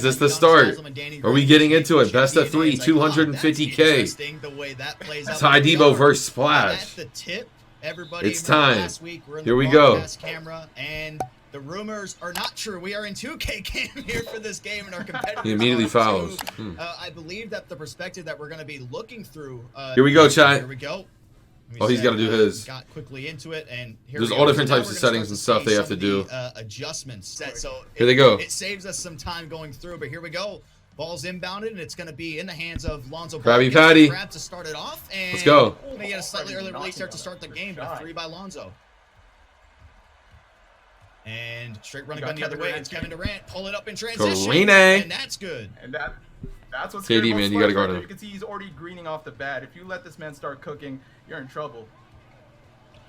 Is this the start? Are we getting into it? Best of 3, 250K. TYDEBO versus Splash. It's time. Here we go. And the rumors are not true. We are in 2K cam here for this game, and our competitive. He immediately fouls. I believe that the perspective that we're going to be looking through. Here we go, chat. Here we go. Oh, he's got to do his. Got quickly into it, and there's all different types of settings and stuff they have to do. Adjustments set. So here they go. It saves us some time going through, but here we go. Ball's inbounded, and it's going to be in the hands of Lonzo. Krabby Patty. Grab to start it off, and let's go. They get a slightly early release there to start the game, but a 3 by Lonzo. And straight running gun the other way. It's Kevin Durant. Pull it up in transition. And that's good. And that's what's KD, man, you got to guard him. You can see he's already greening off the bat. If you let this man start cooking, you're in trouble.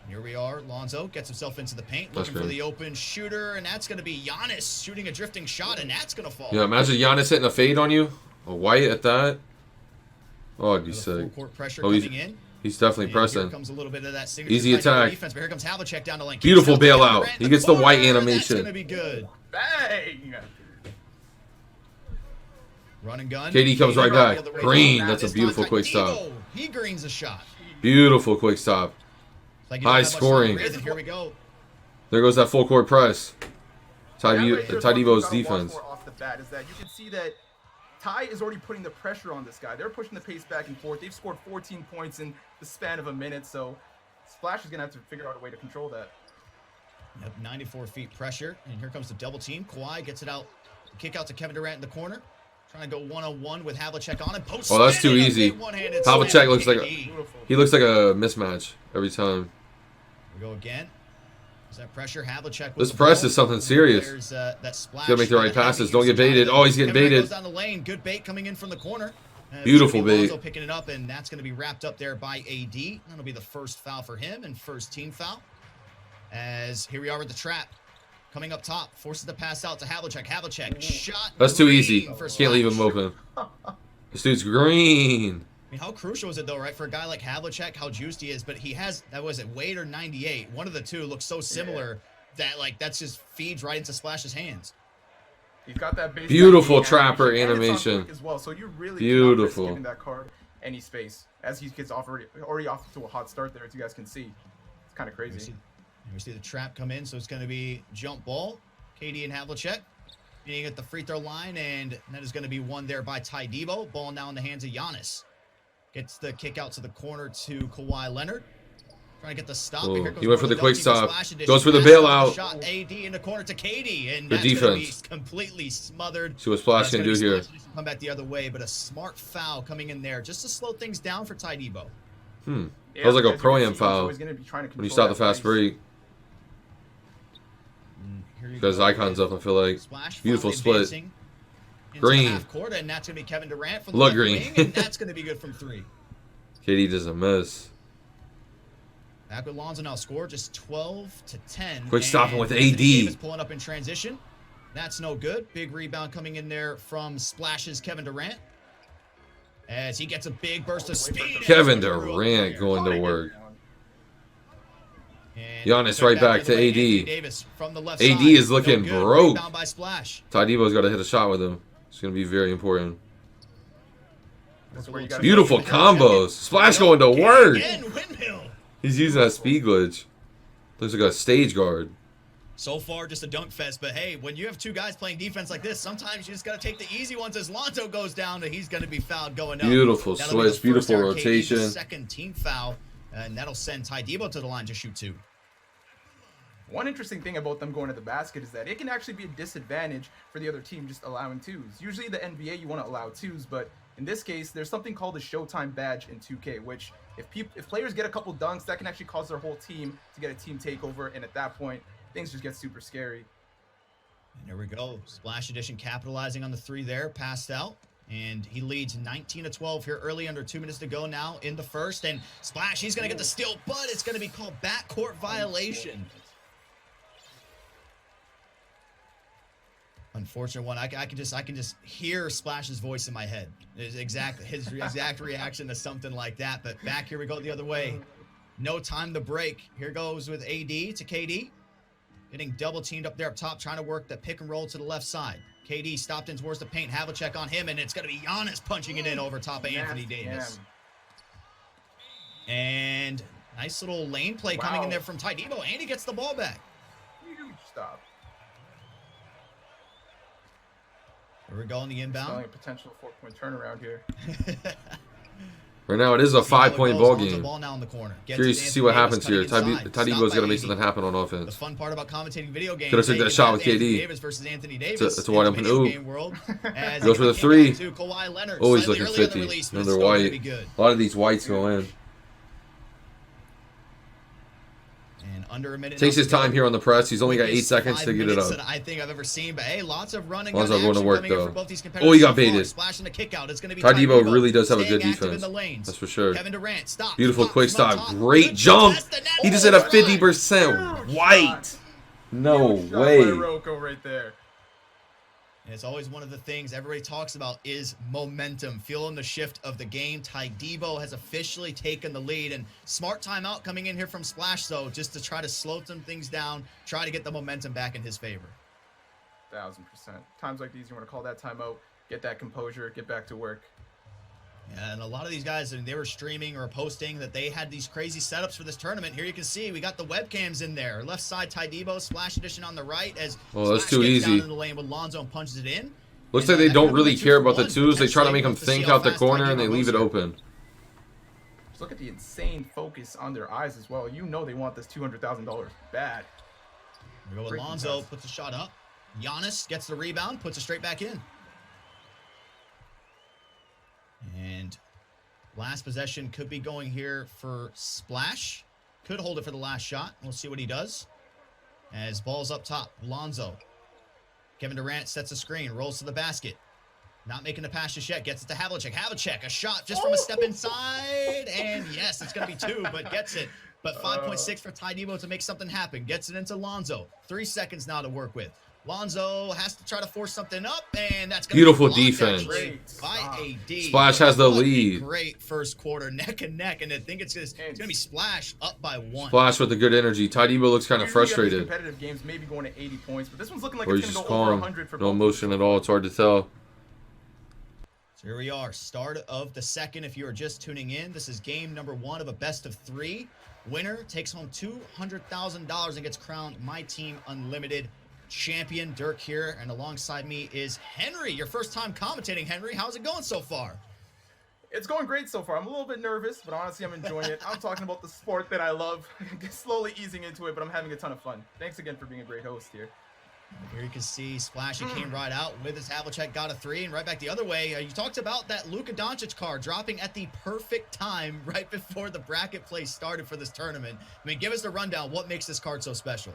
Here we are. Lonzo gets himself into the paint, looking for the open shooter, and that's going to be Giannis shooting a drifting shot, and that's going to fall. Yeah, imagine Giannis hitting a fade on you. A white at that. Oh, I'd be sick. Full court pressure coming in. He's definitely pressing. Here comes a little bit of that easy attack. Defense, but here comes Havlicek down the lane. Beautiful bailout. He gets the white animation. That's going to be good. Bang! Run and gun. KD comes right back. Green. That's a beautiful quick stop. He greens a shot. Beautiful quick stop. High scoring. Here we go. There goes that full court press. TYDEBO's defense. Off the bat is that you can see that Ty is already putting the pressure on this guy. They're pushing the pace back and forth. They've scored 14 points in the span of a minute, so Splash is going to have to figure out a way to control that. Yep, 94 feet pressure, and here comes the double team. Kawhi gets it out, kick out to Kevin Durant in the corner. Trying to go one-on-one with Havlicek on him. Oh, that's too easy. Havlicek looks like he looks like a mismatch every time. We go again. Is that pressure? Havlicek. This press is something serious. Gotta make the right passes. Don't get baited. Oh, he's getting baited. Down the lane. Good bait coming in from the corner. Beautiful bait. Picking it up, and that's going to be wrapped up there by AD. That'll be the first foul for him and first team foul. As here we are with the trap. Coming up top, forces the pass out to Havlicek. Havlicek shot. That's too easy. Can't leave him open. This dude's green. I mean, how crucial is it though, right, for a guy like Havlicek, how juiced he is, but he has, that was it, Wade or 98. One of the two looks so similar that like that's just feeds right into Splash's hands. He's got that beautiful trapper animation as well, so you really beautiful giving that card any space as he gets already off to a hot start there, as you guys can see. It's kind of crazy. We see the trap come in, so it's going to be jump ball. KD and Havlicek being at the free throw line, and that is going to be won there by TYDEBO. Ball now in the hands of Giannis. Gets the kick out to the corner to Kawhi Leonard. Trying to get the stop. He went for the quick stop. Goes for the bailout. Shot AD in the corner to KD, and the that's defense going to be completely smothered. See what Splash can do here. Come back the other way, but a smart foul coming in there just to slow things down for TYDEBO. That was like a pro-am foul when you saw the fast break. Got his icons up, I feel like. Beautiful split. Green. Court, and that's going to be Kevin Durant for the look green. and that's going to be good from 3. KD doesn't miss. Back with Lonzo now, score just 12-10. Quick stopping with AD. Is pulling up in transition. That's no good. Big rebound coming in there from Splash's Kevin Durant. As he gets a big burst of speed. Kevin Durant going to work. Giannis right back to AD. AD is looking broke. TYDEBO's got to hit a shot with him. It's going to be very important. Beautiful combos. Splash going to work. He's using that speed glitch. Looks like a stage guard. So far, just a dunk fest. But hey, when you have two guys playing defense like this, sometimes you just got to take the easy ones. As Lonzo goes down, he's going to be fouled going up. Beautiful switch. Beautiful rotation. Second team foul. And that'll send TYDEBO to the line to shoot 2. One interesting thing about them going to the basket is that it can actually be a disadvantage for the other team just allowing 2s. Usually the NBA you want to allow 2s, but in this case there's something called the Showtime badge in 2K, which if players get a couple dunks, that can actually cause their whole team to get a team takeover, and at that point things just get super scary. And there we go. Splash Edition capitalizing on the 3 there, passed out. And he leads 19-12 here early, under 2 minutes to go now in the first. And Splash, he's going to get the steal, but it's going to be called backcourt violation. Unfortunate one. I can just hear Splash's voice in my head. His exact reaction to something like that. But back here we go the other way. No time to break. Here goes with AD to KD. Getting double teamed up there up top, trying to work the pick and roll to the left side. KD stopped in towards the paint. Havlicek on him, and it's going to be Giannis punching it in over top of Anthony Davis. And nice little lane play coming in there from TYDEBO, and he gets the ball back. Huge stop. Here we go on the inbound. Smelling a potential 4-point turnaround here. Right now, it is a 5-point ball game. Ball now in the corner. Curious to see what happens here. TYDEBO's going to make something happen on offense. The fun part about commentating video games. Could have took that shot with KD. Davis versus Anthony Davis. It's a wide open oop. Goes for the 3. Oh, he's looking 50. Another white. A lot of these whites go in. And under a minute. Takes his time here on the press. He's only got 8 seconds to get it up. I think I've ever seen, but hey, lots of running. Lonzo going to work though. Oh, he got baited. TYDEBO really does have a good defense. That's for sure. Kevin Durant, stop. Beautiful quick stop. Great jump. He just hit a 50% white. No way. Right there. And it's always one of the things everybody talks about is momentum, feeling the shift of the game. TYDEBO has officially taken the lead, and smart timeout coming in here from Splash, though, just to try to slow some things down, try to get the momentum back in his favor. 1000%. Times like these, you want to call that timeout, get that composure, get back to work. Yeah, and a lot of these guys, they were streaming or posting that they had these crazy setups for this tournament. Here you can see we got the webcams in there. Left side TYDEBO, Splash Edition on the right as that's too easy. Down in the lane with Lonzo and punches it in. Looks like they don't really care about the twos. They try to make them think out the corner and they leave it open. Just look at the insane focus on their eyes as well. You know they want this $200,000 bad. We go with Lonzo, puts a shot up. Giannis gets the rebound, puts it straight back in. And last possession could be going here for Splash. Could hold it for the last shot. We'll see what he does. As ball's up top, Lonzo. Kevin Durant sets a screen, rolls to the basket. Not making the pass just yet. Gets it to Havlicek. Havlicek, a shot just from a step inside. And yes, it's going to be 2, but gets it. But 5.6 for TYDEBO to make something happen. Gets it into Lonzo. 3 seconds now to work with. Lonzo has to try to force something up, and that's going beautiful defense by AD. Splash has the lead. Great first quarter, neck and neck, and I think it's going to be Splash up by 1. Splash with the good energy. TYDEBO looks kind of frustrated. Competitive games maybe going to 80 points, but this one's looking like or it's going to go over 100 for no emotion at all. It's hard to tell. So here we are, start of the second. If you are just tuning in, this is game number 1 of a best of 3. Winner takes home $200,000 and gets crowned My Team Unlimited champion. Dirk here, and alongside me is Henry. Your first time commentating, Henry. How's it going so far? It's going great so far. I'm a little bit nervous, but honestly, I'm enjoying it. I'm talking about the sport that I love. Slowly easing into it, but I'm having a ton of fun. Thanks again for being a great host here. Here you can see Splash. He came right out with his Havlicek, got a 3, and right back the other way. You talked about that Luka Doncic card dropping at the perfect time right before the bracket play started for this tournament. I mean, give us the rundown. What makes this card so special?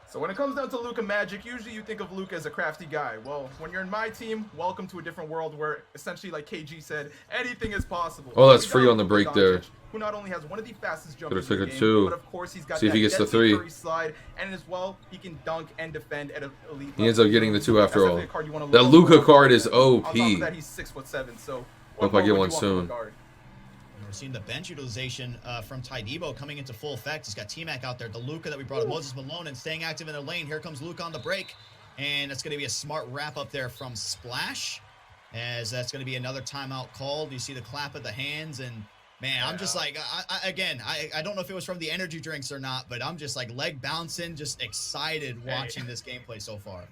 So when it comes down to Luka Magic, usually you think of Luka as a crafty guy. Well, when you're in my team, welcome to a different world where essentially, like KG said, anything is possible. Oh, that's free on the break there. Who not only has one of the fastest jumpers in the game, but of course he's got see if he gets the 3 slide, and as well he can dunk and defend at an elite level. He ends up getting the 2 after all. That Luka card is OP. On top of that, he's 6'7", so hope I get one soon. We're seeing the bench utilization from TYDEBO coming into full effect. He's got T-Mac out there. The Luka that we brought up, Moses Malone, and staying active in the lane. Here comes Luka on the break. And that's going to be a smart wrap up there from Splash, as that's going to be another timeout called. You see the clap of the hands, and man, I'm just like, I don't know if it was from the energy drinks or not, but I'm just like leg bouncing, just excited watching this gameplay so far.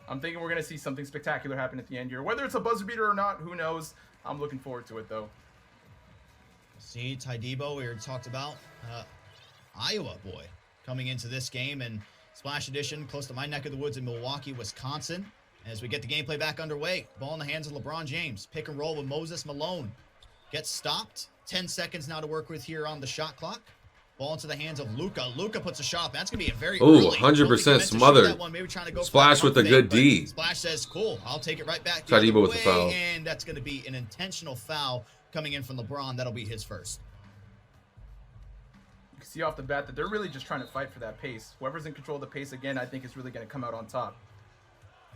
I'm thinking we're going to see something spectacular happen at the end here. Whether it's a buzzer beater or not, who knows? I'm looking forward to it, though. See, TYDEBO, we already talked about. Iowa boy coming into this game, and Splash Edition close to my neck of the woods in Milwaukee, Wisconsin. As we get the gameplay back underway, ball in the hands of LeBron James. Pick and roll with Moses Malone. Gets stopped. 10 seconds now to work with here on the shot clock. Ball into the hands of Luka. Luka puts a shot. That's going to be a very early. 100% smothered. Splash with a good D. Splash says, cool, I'll take it right back. TYDEBO with the foul. And that's going to be an intentional foul coming in from LeBron. That'll be his first. You can see off the bat that they're really just trying to fight for that pace. Whoever's in control of the pace again, I think is really going to come out on top.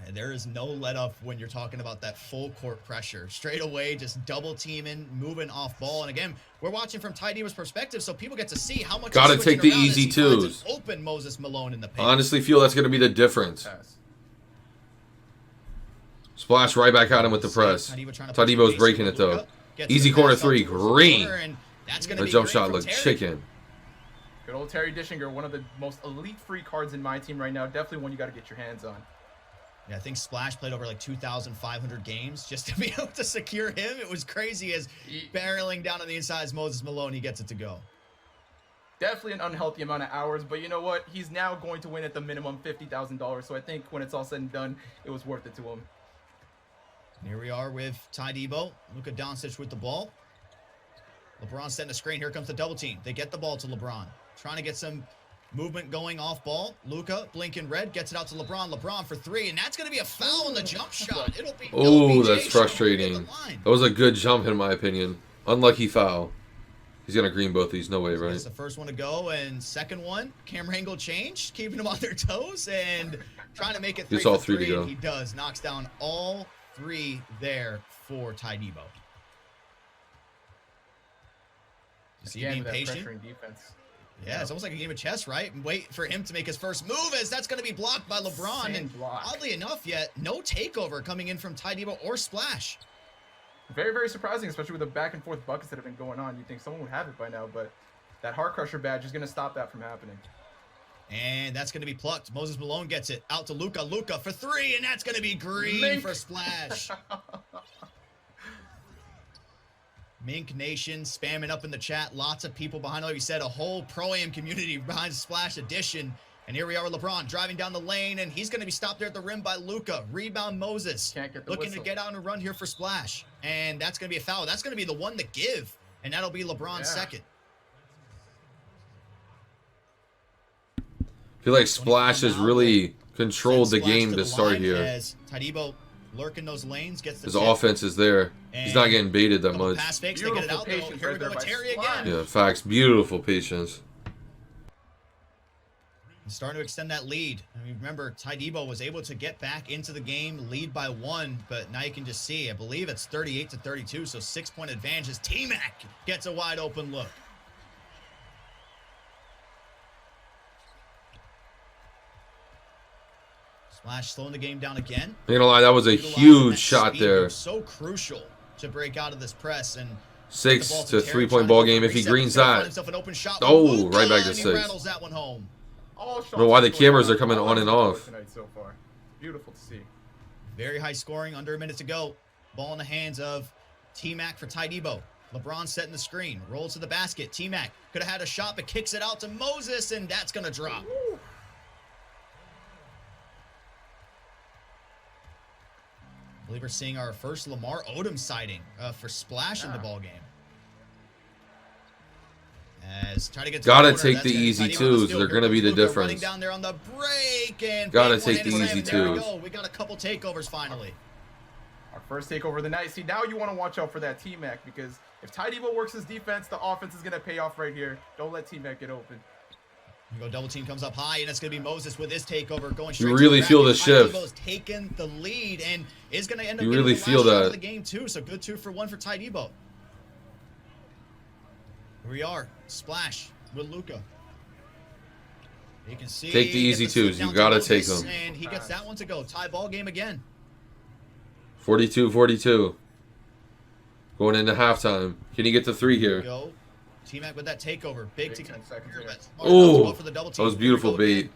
And there is no let up when you're talking about that full court pressure. Straight away, just double teaming, moving off ball. And again, we're watching from TYDEBO's perspective, so people get to see how much. Gotta take the easy twos. Open Moses Malone in the paint. Honestly, feel that's going to be the difference. Splash right back at him with the press. TYDEBO's breaking it though. Easy corner three, green. The jump shot looked chicken. Good old Terry Dishinger, one of the most elite free cards in my team right now. Definitely one you got to get your hands on. Yeah, I think Splash played over like 2,500 games just to be able to secure him. It was crazy as barreling down on the inside as Moses Malone, he gets it to go. Definitely an unhealthy amount of hours, but you know what? He's now going to win at the minimum $50,000. So I think when it's all said and done, it was worth it to him. And here we are with TYDEBO. Luka Doncic with the ball. LeBron setting a screen. Here comes the double team. They get the ball to LeBron. Trying to get some movement going off ball. Luka, blinking red, gets it out to LeBron. LeBron for three, and that's going to be a foul on the jump shot. It'll be oh, that's frustrating. That was a good jump in my opinion. Unlucky foul. He's going to green both these. No way, right? That's the first one to go, and second one, camera angle changed, keeping them on their toes, and trying to make it 3 It's all for 3 three to go. He does. Knocks down all 3 there for TYDEBO. Is he being patient? Yeah, it's almost like a game of chess, right? And wait for him to make his first move as that's going to be blocked by LeBron. And oddly enough, yet no takeover coming in from TYDEBO or Splash. Very, very surprising, especially with the back and forth buckets that have been going on. You'd think someone would have it by now, but that Heart Crusher badge is going to stop that from happening. And that's going to be plucked. Moses Malone gets it out to Luka. Luka for 3, and that's going to be green for Splash. Mink Nation spamming up in the chat. Lots of people behind. Like you said, a whole Pro-Am community behind Splash Edition. And here we are with LeBron driving down the lane, and he's going to be stopped there at the rim by Luka. Rebound Moses. Can't get the looking whistle. to get out and run here for Splash. And that's going to be a foul. That's going to be the one to give. And that'll be LeBron's second. I feel like Splash has really controlled the game to start here. As TYDEBO lurking those lanes, gets the His offense is there. He's not getting baited that much. Pass fakes, they get it out. Here we go with Terry again. Yeah, facts. Beautiful patience. Starting to extend that lead. I mean, remember, TYDEBO was able to get back into the game, lead by 1, but now you can just see, I believe it's 38-32, so 6-point advantage as T-Mac gets a wide open look. Splash slowing the game down again. I'm gonna lie, that was a huge shot there. So crucial to break out of this press and 6 to 3-point ball game if he greens that. Oh, right back to 6. That one home. I don't know why the cameras are coming on and off. So far. Beautiful to see. Very high scoring, under a minute to go. Ball in the hands of T-Mac for TYDEBO. LeBron setting the screen, rolls to the basket. T-Mac could have had a shot, but kicks it out to Moses, and that's going to drop. Woo. I believe we're seeing our first Lamar Odom sighting for Splash in the ball game. As try to get to gotta take the easy twos. They're gonna be the difference. Down there on the break and gotta take the easy twos. We got a couple takeovers finally. Our first takeover of the night. See, now you want to watch out for that T-Mac because if TYDEBO works his defense, the offense is gonna pay off right here. Don't let T-Mac get open. You go double team comes up high, and it's going to be Moses with his takeover going straight. You really feel the shift. TYDEBO's taken the lead and is going to end up. You really feel that. The game too. So good 2 for 1 for TYDEBO. Here we are, Splash with Luka. You can see. Take the easy twos. You got to take them. And he gets that one to go. Tie ball game again. 42-42. Going into halftime. Can he get to 3 here? Go. T-Mac with that takeover. Big to oh, that was beautiful bait.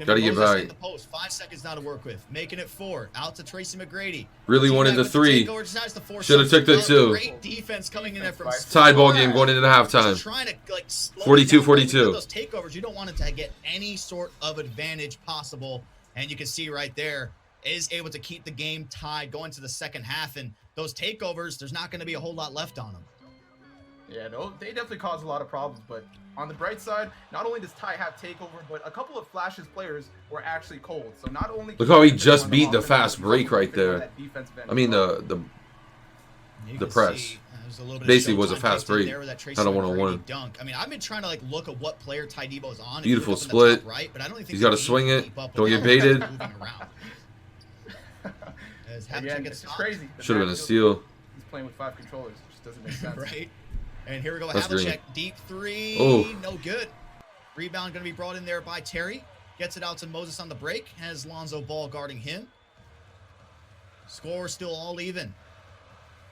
Got to get back. The post. 5 seconds now to work with. Making it 4. Out to Tracy McGrady. Really wanted the 3. Should have took the 2. Great defense coming in there from tied ball game going into halftime. Trying to like 42-42. Those takeovers, you don't want it to get any sort of advantage possible. And you can see right there is able to keep the game tied going to the second half. And those takeovers, there's not going to be a whole lot left on them. Yeah, no, they definitely cause a lot of problems, but on the bright side, not only does Ty have takeover, but a couple of Flash's players were actually cold. So not only look how he just beat the fast break right there. I mean the press. Basically was a fast break. Kind of one-on-one. Dunk. I mean, I've been trying to like look at what player TYDEBO is on. Beautiful split. Right, but I don't think he's got to swing it. Don't get baited. Again, it's crazy. Should have been a steal. He's playing with 5 controllers. It just doesn't make sense. Right. And here we go. That's Havlicek, deep 3. Oh. No good. Rebound going to be brought in there by Terry. Gets it out to Moses on the break. Has Lonzo Ball guarding him. Score still all even.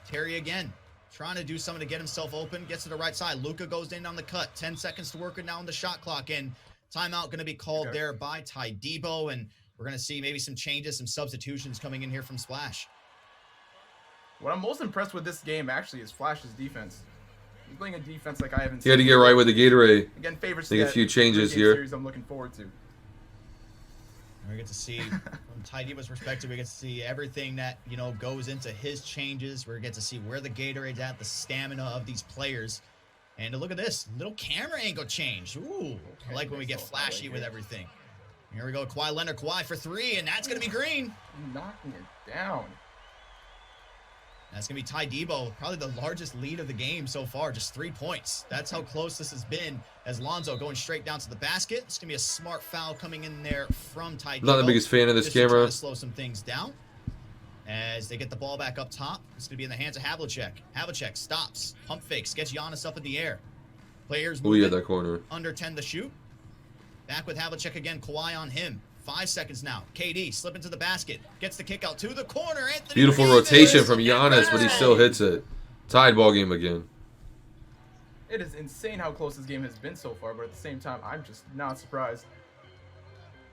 Terry again, trying to do something to get himself open. Gets to the right side. Luka goes in on the cut. 10 seconds to work it now on the shot clock. And timeout going to be called there by TYDEBO. And we're going to see maybe some changes, some substitutions coming in here from Splash. What I'm most impressed with this game, actually, is Flash's defense. He's playing a defense like I haven't He seen. had to get right with the Gatorade. Again, favors a few changes here. Series I'm looking forward to. We get to see, from TYDEBO's perspective, we get to see everything that, you know, goes into his changes. We get to see where the Gatorade's at, the stamina of these players. And look at this, little camera angle change. Ooh, I like when we get flashy with everything. Here we go, Kawhi Leonard, Kawhi for three, and that's going to be green. Knocking it down. That's going to be TYDEBO, probably the largest lead of the game so far, just 3 points. That's how close this has been, as Lonzo going straight down to the basket. It's going to be a smart foul coming in there from TYDEBO. Not the biggest fan of this just camera. To slow some things down as they get the ball back up top. It's going to be in the hands of Havlicek. Havlicek stops, pump fakes, gets Giannis up in the air. Players moving, that corner. Under 10 to shoot. Back with Havlicek again, Kawhi on him. 5 seconds now. KD slipping to the basket. Gets the kick out to the corner. Anthony Beautiful Davis. rotation from Giannis, but he still hits it. Tied ball game again. It is insane how close this game has been so far, but at the same time, I'm just not surprised.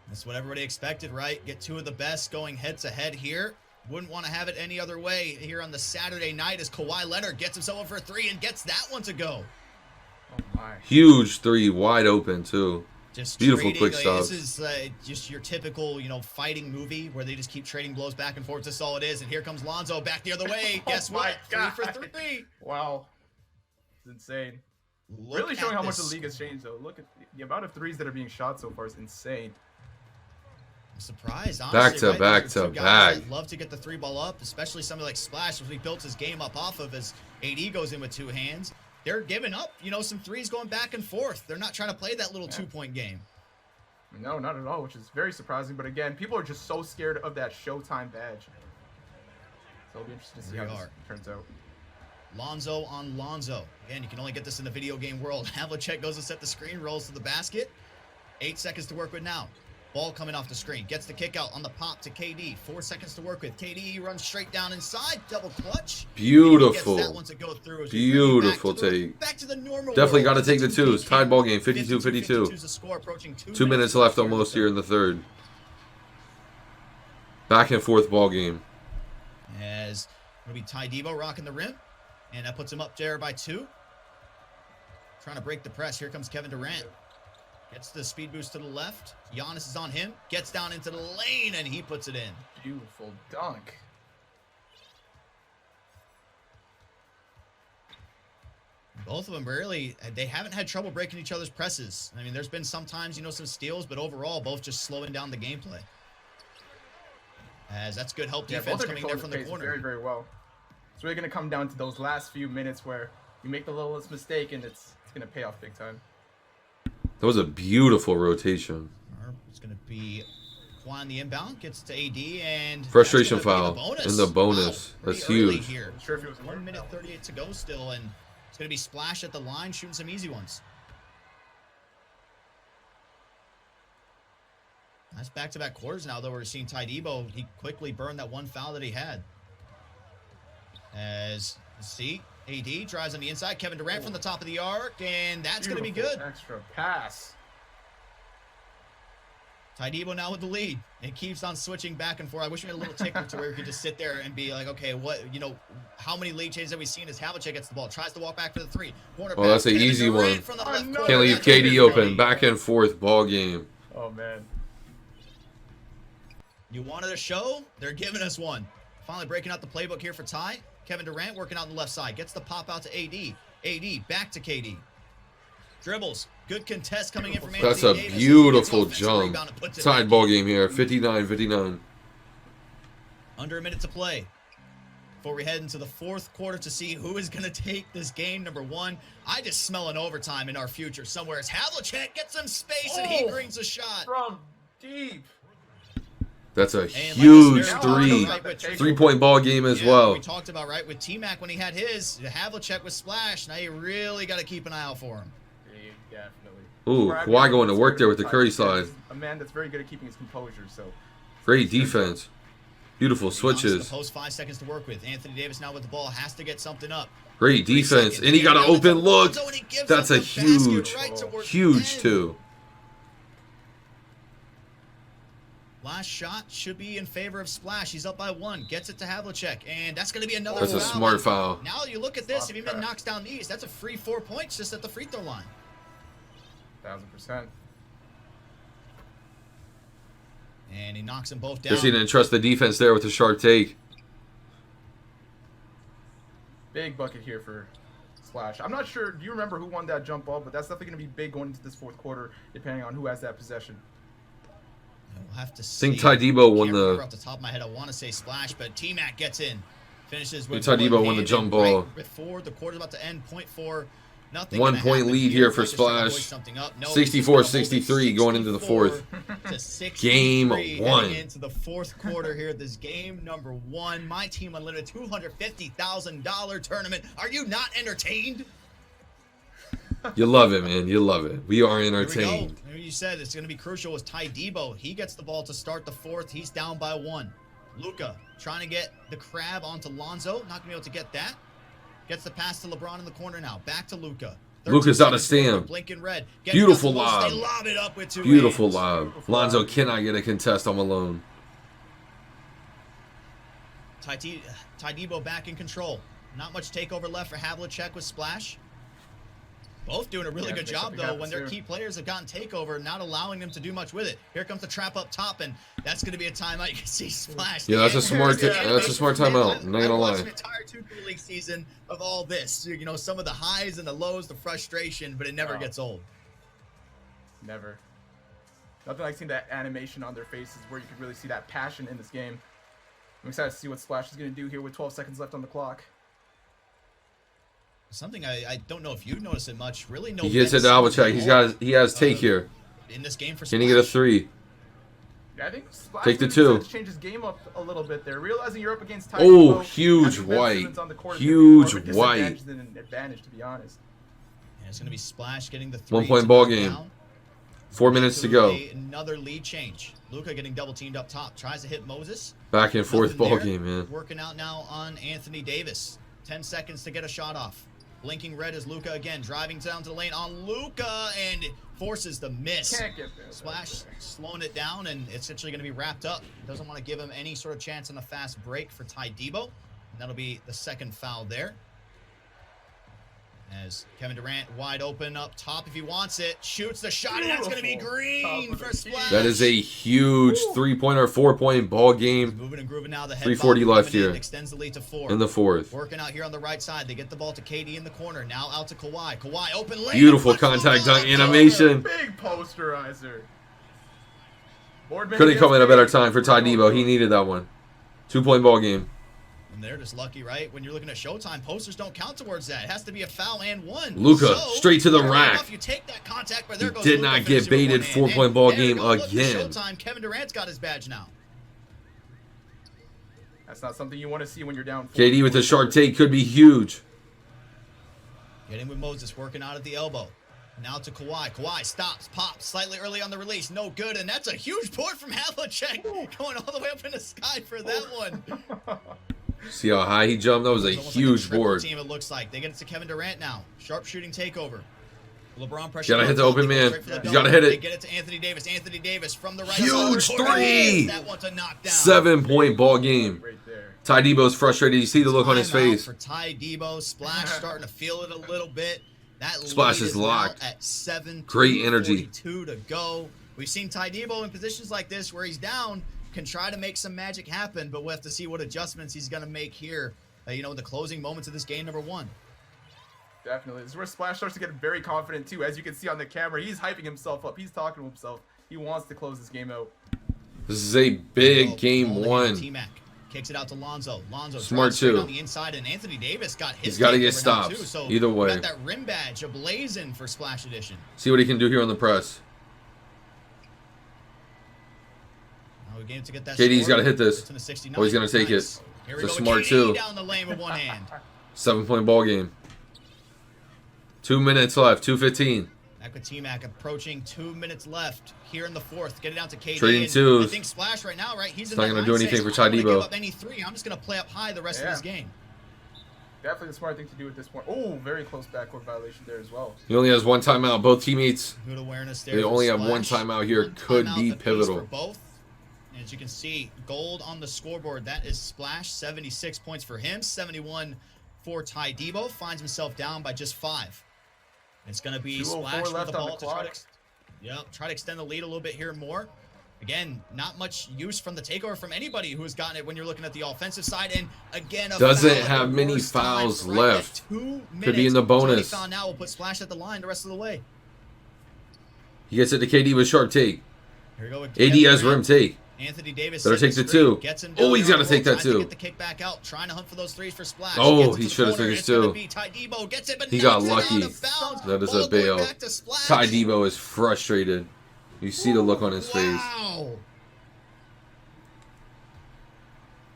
That's what everybody expected, right? Get two of the best going head-to-head here. Wouldn't want to have it any other way here on the Saturday night as Kawhi Leonard gets himself over a three and gets that one to go. Oh my. Huge three, wide open too. Just beautiful trading, quick like, stop. This is just your typical, you know, fighting movie where they just keep trading blows back and forth. That's all it is. And here comes Lonzo back the other way. Guess what? God. 3 for 3. Wow. It's insane. Look really showing how much this. the league has changed, though. Look at the amount of threes that are being shot so far is insane. I'm surprised, honestly. Back to right? back Those are to two guys back. that love to get the three ball up, especially somebody like Splash, which he built his game up off of as AD goes in with two hands. They're giving up, you know, some threes going back and forth. They're not trying to play that little 2-point game. No, not at all, which is very surprising. But again, people are just so scared of that Showtime badge. So it'll be interesting to see how this turns out. Lonzo on Lonzo. Again, you can only get this in the video game world. Havlicek goes to set the screen, rolls to the basket. 8 seconds to work with now. Ball coming off the screen. Gets the kick out on the pop to KD. 4 seconds to work with. KD runs straight down inside. Double clutch. Beautiful. That one to go through. Beautiful take. Back to the normal Definitely got world. to take the twos. Tied ball game, 52-52. 52 the score, approaching 2 minutes left almost here in the third. Back and forth ball game. As it'll be TYDEBO rocking the rim. And that puts him up there by 2. Trying to break the press. Here comes Kevin Durant. Gets the speed boost to the left. Giannis is on him. Gets down into the lane, and he puts it in. Beautiful dunk. Both of them really, they haven't had trouble breaking each other's presses. I mean, there's been sometimes, you know, some steals, but overall, both just slowing down the gameplay. As that's good help defense coming there from the corner. Very, very well. It's really going to come down to those last few minutes where you make the littlest mistake, and it's going to pay off big time. That was a beautiful rotation. It's going to be Kawhi on the inbound, gets to AD, and frustration foul in the bonus. Wow, that's huge. Here. I'm sure if it was 1 minute 38 to go still, and it's going to be Splash at the line, shooting some easy ones. That's back-to-back quarters now, though. We're seeing TYDEBO. He quickly burned that one foul that he had. As see, AD drives on the inside. Kevin Durant from the top of the arc, and that's going to be good. Extra pass. TYDEBO now with the lead. It keeps on switching back and forth. I wish we had a little ticker to where we could just sit there and be like, okay, what, you know, how many lead changes have we seen as Havlicek gets the ball, tries to walk back for the 3. Corner Oh, that's an easy one. Can't leave KD open. Back and forth ball game. Oh, man. You wanted a show? They're giving us one. Finally breaking out the playbook here for Ty. Kevin Durant working out on the left side. Gets the pop out to AD. AD back to KD. Dribbles. Good contest coming in from Anthony That's a Davis. beautiful jump. Tied ball game here. 59-59. Under a minute to play. Before we head into the fourth quarter to see who is going to take this game. Number 1, I just smell an overtime in our future somewhere. As Havlicek gets some space and he brings a shot. From deep. That's a huge three. 3-point ball game as well. We talked about, right, with T-Mac when he had his, Havlicek with Splash. Now you really got to keep an eye out for him. Yeah, definitely. Ooh, Kawhi going to work there with the Curry slide. A man that's very good at keeping his composure, so. Great defense. Beautiful switches. The post 5 seconds to work with. Anthony Davis now with the ball. Has to get something up. Great defense. And he got an open look. That's a huge, huge two. Last shot should be in favor of Splash. He's up by 1. Gets it to Havlicek. And that's going to be another That's foul. a smart foul. Now you look at this. If he knocks down these, that's a free 4 points just at the free throw line. 1000%. And he knocks them both down. Guess he didn't trust the defense there with the sharp take. Big bucket here for Splash. I'm not sure. Do you remember who won that jump ball? But that's definitely going to be big going into this fourth quarter, depending on who has that possession. We'll have to see. I think TYDEBO won the. Off the top of my head, I want to say Splash, but TMAC gets in. Finishes with. TYDEBO won the jump ball. Right before the quarter's about to end, 0.4. Nothing 1 point lead here for Splash. 64-63 going into the fourth. Game 1. Into the fourth quarter here. This game number 1. My team unlimited $250,000 tournament. Are you not entertained? You love it, man. You love it. We are entertained. You said it's going to be crucial with TYDEBO. He gets the ball to start the fourth. He's down by 1. Luka trying to get the crab onto Lonzo. Not going to be able to get that. Gets the pass to LeBron in the corner now. Back to Luka. Luka's out of stand. Blinking red. Beautiful lob. They lob it up with 2 Beautiful hands. lob. Lonzo cannot get a contest on Malone. TYDEBO back in control. Not much takeover left for Havlicek with Splash. Both doing a really good job, though, when their key players have gotten takeover, not allowing them to do much with it. Here comes the trap up top, and that's going to be a timeout. You can see Splash. Yeah, that's a smart timeout. I'm not going to lie. I watched an entire 2K League season of all this. You know, some of the highs and the lows, the frustration, but it never gets old. Never. Nothing like seeing that animation on their faces where you can really see that passion in this game. I'm excited to see what Splash is going to do here with 12 seconds left on the clock. Something I don't know if you notice it much. Really, no. He gets it to Havlicek. He has take here. In this game for Splash. Can he get a 3? Yeah, I think Splash take the 2. Change his game up a little bit there, realizing you're up against TYDEBO. Oh, huge white. Huge white. Than an advantage, to be honest. Yeah, it's gonna be Splash getting the 3. 1 point ball game. 4 minutes to go. Another lead change. Luka getting double teamed up top. Tries to hit Moses. Back and forth ball game, man. Working out now on Anthony Davis. 10 seconds to get a shot off. Blinking red is Luka again, driving down to the lane on Luka and forces the miss. Can't get there. Splash slowing it down, and it's essentially going to be wrapped up. Doesn't want to give him any sort of chance on a fast break for TYDEBO. And that'll be the second foul there. As Kevin Durant wide open up top if he wants it. Shoots the shot, and that's going to be green for Splash. That is a huge 3-point or 4-point ball game. Moving and grooving now. The 3:40 left here. Extends the lead to 4. In the fourth. Working out here on the right side. They get the ball to KD in the corner. Now out to Kawhi. Kawhi open lane. Beautiful contact dunk animation. Big posterizer. Couldn't come at a better time for TYDEBO. He needed that one. 2-point ball game. And they're just lucky, right? When you're looking at Showtime, posters don't count towards that. It has to be a foul and 1. Luka straight to the rack. You take that contact, but there goes did not get baited. 4-point ball game again. Showtime. Kevin Durant's got his badge now. That's not something you want to see when you're down 4. KD with the sharp take could be huge. Getting with Moses, working out at the elbow. Now to Kawhi. Kawhi stops, pops slightly early on the release. No good, and that's a huge board from Havlicek. Going all the way up in the sky for that one. See how high he jumped? That was a huge board. Team, it looks like. They get it to Kevin Durant now. Sharp shooting takeover. LeBron pressure. Gotta hit the open man. He's gotta hit it. They get it to Anthony Davis. Anthony Davis from the right huge side. 3! That one's a knockdown. 7-point ball game. TYDEBO's frustrated. You see the look on his face. For TYDEBO, Splash starting to feel it a little bit. That Splash is locked. At 7. Great energy. 2 to go. We've seen TYDEBO in positions like this where he's down, can try to make some magic happen, but we'll have to see what adjustments he's going to make here, you know, in the closing moments of this game number 1. Definitely. This is where Splash starts to get very confident, too. As you can see on the camera, he's hyping himself up. He's talking to himself. He wants to close this game out. This is a big game 1. T-Mac kicks it out to Lonzo. Lonzo smart too. On the inside, and Anthony Davis got his. He's got to get stops. So either way. Got that rim badge ablazing for Splash Edition. See what he can do here on the press. Now we get to get that. KD's got to hit this. Oh, he's going to take it. It's a smart too. Down the lane with one hand. 7-point ball game. 2 minutes left. 2:15. Back with T-Mac approaching 2 minutes left here in the fourth. Get it down to KD. Trading twos. I think Splash right now, right? He's not going to do anything for TYDEBO. Give up any three. I'm just going to play up high the rest of this game. Definitely the smart thing to do at this point. Oh, very close backcourt violation there as well. He only has one timeout. Both teammates, good awareness there. They only have one timeout here. Could be pivotal. For both. And as you can see, gold on the scoreboard. That is Splash. 76 points for him. 71 for TYDEBO. Finds himself down by just 5. It's going to be Splash with the ball to try to extend the lead a little bit here more. Again, not much use from the takeover from anybody who has gotten it when you're looking at the offensive side. And again, doesn't have many fouls left. Could be in the bonus. Foul now will put Splash at the line the rest of the way. He gets it to KD with sharp take. Here we go with AD has rim take. Anthony Davis better take the 2. Oh, he's got to take that 2. Get the kick back out, trying to hunt for those threes for Splash. Oh, he should have taken his 2. He got lucky. That is a bail. TYDEBO is frustrated. You see the look on his face.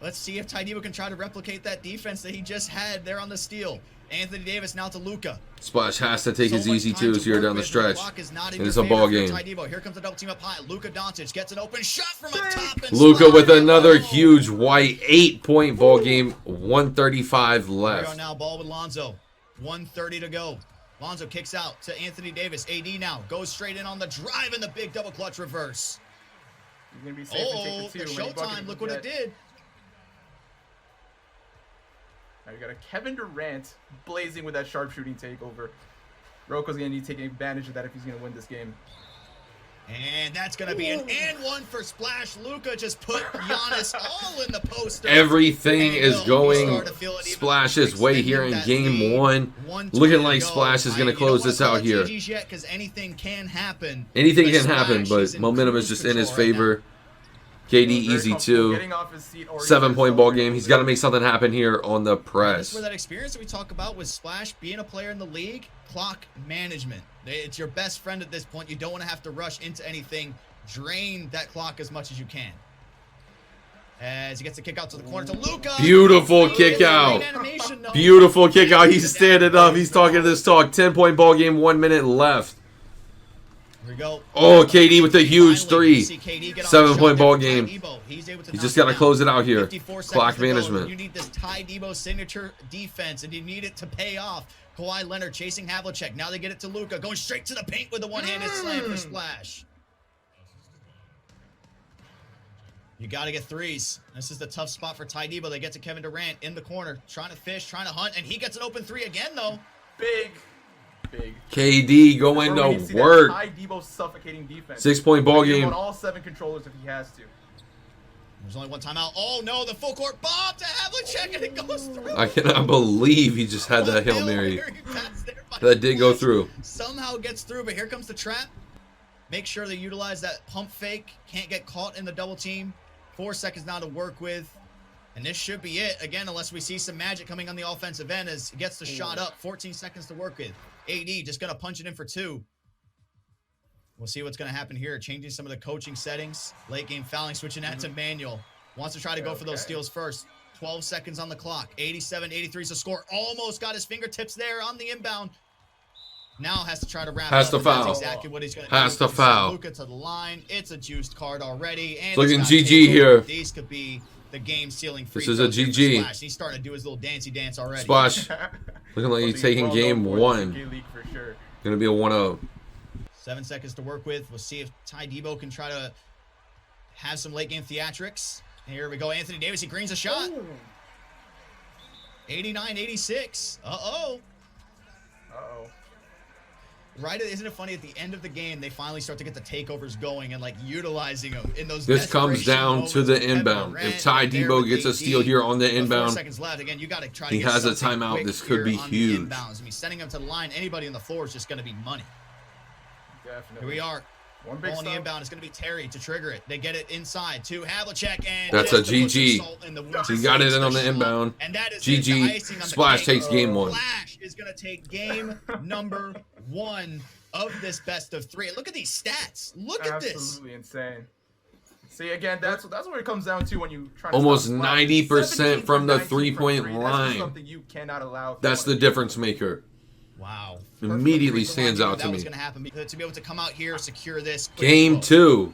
Let's see if TYDEBO can try to replicate that defense that he just had there on the steal. Anthony Davis now to Luka. Splash has to take his easy 2s here down the stretch. And it's a ball game. Here comes the double team up high. Luka Doncic gets an open shot from up top. And Luka with another huge white 8-point ball game. 1:35 left. We are now ball with Lonzo. 1:30 to go. Lonzo kicks out to Anthony Davis. AD now goes straight in on the drive and the big double clutch reverse. He's gonna be safe and take the 2. The showtime. Look what it did. Now you got a Kevin Durant blazing with that sharpshooting takeover. Roko's going to need to take advantage of that if he's going to win this game. And that's going to be an and one for Splash. Luka just put Giannis all in the poster. Everything is going Splash's way here in game 1. Looking like Splash is going to close this out here. Because anything can happen. Anything can happen, but momentum is just in his favor. KD easy 2. 7-point ball game. He's got to make something happen here on the press. That's where that experience that we talk about with Splash being a player in the league, clock management. It's your best friend at this point. You don't want to have to rush into anything. Drain that clock as much as you can. As he gets the kick out to the corner to Luka. Beautiful kick out. Beautiful kick out. He's standing up. He's talking this talk. 10-point ball game. 1 minute left. Here we go. Oh, KD with a huge 3. 7-point ball game. He's just got to close it out here. Clock management. You need this TYDEBO signature defense, and you need it to pay off. Kawhi Leonard chasing Havlicek. Now they get it to Luka, going straight to the paint with a one-handed slam for Splash. You got to get threes. This is the tough spot for TYDEBO. They get to Kevin Durant in the corner, trying to fish, trying to hunt, and he gets an open 3 again, though. Big. KD going to work. TYDEBO suffocating defense. 6-point ball game. On all 7 controllers if he has to. There's only one timeout. Oh no, the full court bomb to Havlicek and it goes through. I cannot believe he just had that Hail Mary. That did go through. Somehow gets through, but here comes the trap. Make sure they utilize that pump fake. Can't get caught in the double team. 4 seconds now to work with. And this should be it. Again, unless we see some magic coming on the offensive end as he gets the shot up. 14 seconds to work with. AD just going to punch it in for 2. We'll see what's going to happen here. Changing some of the coaching settings. Late game fouling. Switching that to Manuel. Wants to try to go for those steals first. 12 seconds on the clock. 87-83 is the score. Almost got his fingertips there on the inbound. Now has to try to wrap has up. to foul. That's exactly what he's going to has to foul. Luka to the line. It's a juiced card already. And looking GG here. These could be the game-sealing free. This is a GG. He's starting to do his little dancey dance already. Splash. Looking like he's taking game 1. Going to be a 1-0. 7 seconds to work with. We'll see if TYDEBO can try to have some late game theatrics. Here we go. Anthony Davis. He greens a shot. 89-86. Uh-oh. Right, isn't it funny? At the end of the game, they finally start to get the takeovers going and like utilizing them in those. This comes down to the inbound. If TYDEBO gets a steal here on the inbound, 4 seconds left. Again, you got to try. He has a timeout. This could be huge. I mean, sending him to the line, anybody on the floor is just going to be money. Definitely. Here we are. One big ball on the inbound. It's going to be Terry to trigger it. They get it inside to Havlicek, and that's a GG. He got it in on the inbound. And that is GG. Splash takes game 1. Splash is going to take game number 1 of this best of 3. Look at these stats. Look at this. Absolutely insane. See, again, that's what it comes down to when you try to almost 90% from the 3-point line. That's something you cannot allow. That's the difference maker. Wow. Immediately stands out to me. That was going to happen. To be able to come out here, secure this. Game 2.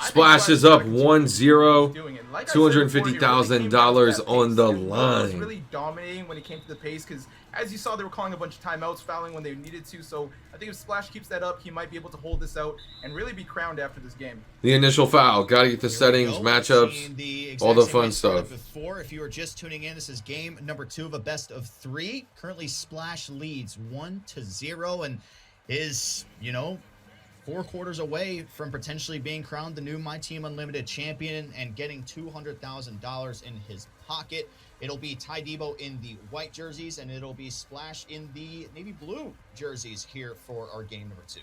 Splash is up 1-0. $250,000 on the line. Was really dominating when it came to the pace because, as you saw, they were calling a bunch of timeouts, fouling when they needed to. So I think if Splash keeps that up, he might be able to hold this out and really be crowned after this game. The initial foul. Got to get the settings, matchups, all the fun stuff. Before, if you are just tuning in, this is game number 2 of a best of 3. Currently, Splash leads 1-0 and is, 4 quarters away from potentially being crowned the new MyTeam Unlimited champion and getting $200,000 in his pocket. It'll be TYDEBO in the white jerseys, and it'll be Splash in the navy blue jerseys here for our game number 2.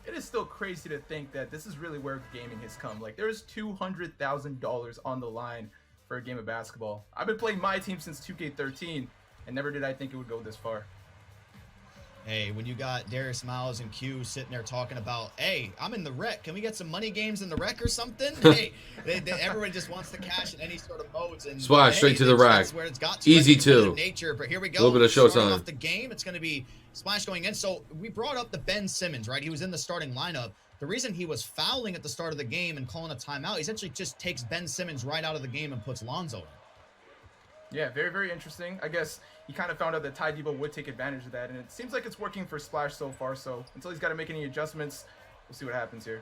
It is still crazy to think that this is really where gaming has come. Like, there's $200,000 on the line for a game of basketball. I've been playing MyTeam since 2K13, and never did I think it would go this far. Hey, when you got Darius Miles and Q sitting there talking about, hey, I'm in the rec. Can we get some money games in the rec or something? Hey, everybody just wants to cash in any sort of modes. And Splash straight to the rack. Where it's got to. Easy too. Nature, but here we go. A little bit of showtime. Off the game, it's going to be Splash going in. So we brought up the Ben Simmons, right? He was in the starting lineup. The reason he was fouling at the start of the game and calling a timeout, he essentially just takes Ben Simmons right out of the game and puts Lonzo in. Yeah, very, very interesting. I guess he kind of found out that TYDEBO would take advantage of that, and it seems like it's working for Splash so far, so until he's got to make any adjustments, we'll see what happens here.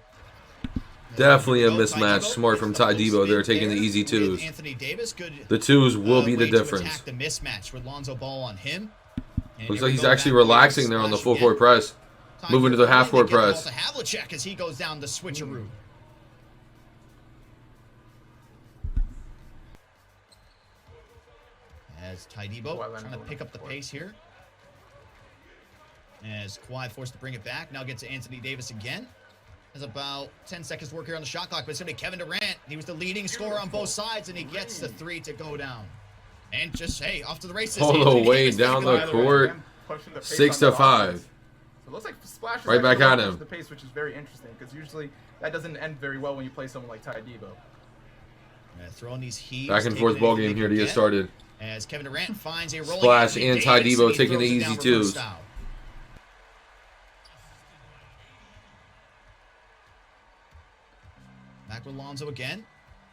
Definitely a mismatch. Smart from TYDEBO. They're taking the easy 2s. Anthony Davis could, the 2s will be the difference. Attack the mismatch with Lonzo Ball on him. Looks like he's actually relaxing there on the full court press. Moving to the half court press. Havlicek as he goes down the switcheroo. As TYDEBO trying to pick up the pace here. As Kawhi forced to bring it back. Now gets to Anthony Davis again. Has about 10 seconds to work here on the shot clock, but it's going to be Kevin Durant. He was the leading scorer on both sides, and he gets the 3 to go down. And just, hey, off to the races. All the way down the court. 6-5. So it looks like Splash is right back at him. The pace, which is very interesting, because usually that doesn't end very well when you play someone like TYDEBO. Yeah, throwing these heaves. Back and forth ball game here to get started. As Kevin Durant finds a rolling Splash and TYDEBO taking the easy 2s. Back with Lonzo again.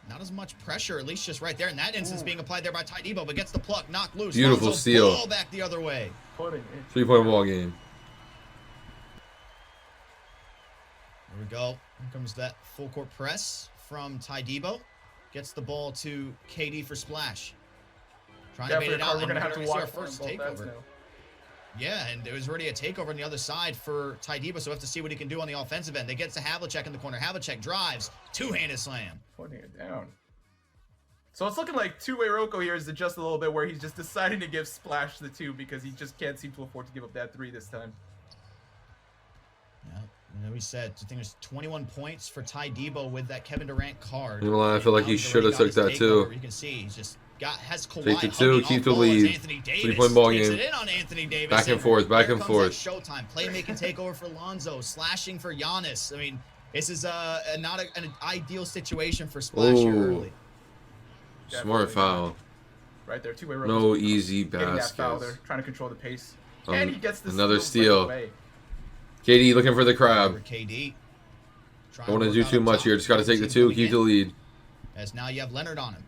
Not as much pressure, at least just right there. In that instance, being applied there by TYDEBO, but gets the pluck, knocked loose. Beautiful Lonzo steal. Ball back the other way. 3-point ball game. There we go. Here comes that full court press from TYDEBO. Gets the ball to KD for Splash. Trying to bait it out. We're going to have to watch our first takeover. Yeah, and there was already a takeover on the other side for TYDEBO, so we have to see what he can do on the offensive end. They get to Havlicek in the corner. Havlicek drives, two-handed slam. Putting it down. So it's looking like two-way Rocco here is just a little bit where he's just deciding to give Splash the 2 because he just can't seem to afford to give up that 3 this time. Yeah, and then we said, I think there's 21 points for TYDEBO with that Kevin Durant card. I feel like he should have took that too. You can see he's just has Kawhi. Take the 2, keep the lead. 3-point ball game. Back and forth, back and forth. Showtime, playmaking takeover for Lonzo, slashing for Giannis. I mean, this is not an ideal situation for Splash here early. Smart foul. Right there, two-way. No easy baskets. Trying to control the pace. And he gets the another steal. KD looking for the crab. KD. Don't want to do too much here. Just got to take the 2, keep the lead. As now you have Leonard on him.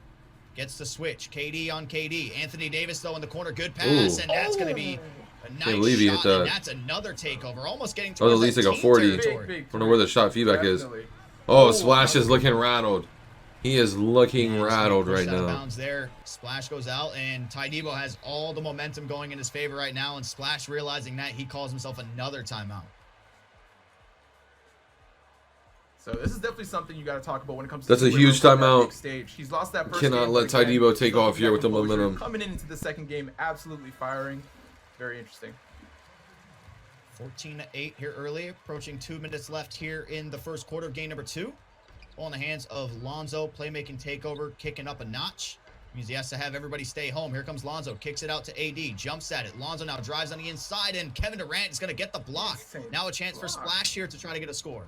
Gets the switch. KD on KD. Anthony Davis, though, in the corner. Good pass. And that's going to be a nice Can't believe he hit that. And that's another takeover. Almost getting to at least like a 40. Territory. Don't know where the shot feedback is. Oh, Splash is looking rattled. He is looking rattled right now. Bounds there. Splash goes out, and TYDEBO has all the momentum going in his favor right now. And Splash realizing that, he calls himself another timeout. So this is definitely something you got to talk about when it comes to. That's a huge timeout. Stage. He's lost that first Cannot let TYDEBO take off here with the momentum. Coming into the second game, absolutely firing. Very interesting. 14-8 here early, approaching 2 minutes left here in the first quarter of game number 2. Ball in the hands of Lonzo, playmaking takeover, kicking up a notch. Means he has to have everybody stay home. Here comes Lonzo, kicks it out to AD, jumps at it. Lonzo now drives on the inside, and Kevin Durant is going to get the block. Now a chance for Splash here to try to get a score.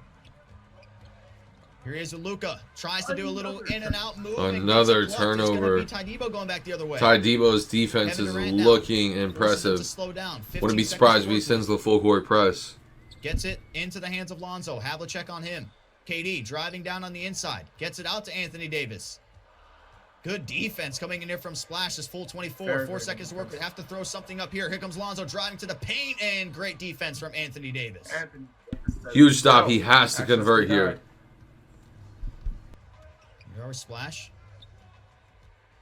Here he is with Luka. Tries to do a little in and out move. Another turnover. TYDEBO going back the other way. TYDEBO's defense is looking impressive. Wouldn't be surprised if he sends the full court press. Gets it into the hands of Lonzo. Havlicek on him. KD driving down on the inside. Gets it out to Anthony Davis. Good defense coming in here from Splash. Is full 24. 4 seconds to work. We have to throw something up here. Here comes Lonzo driving to the paint, and great defense from Anthony Davis. Huge stop. He has to convert here. Here our Splash.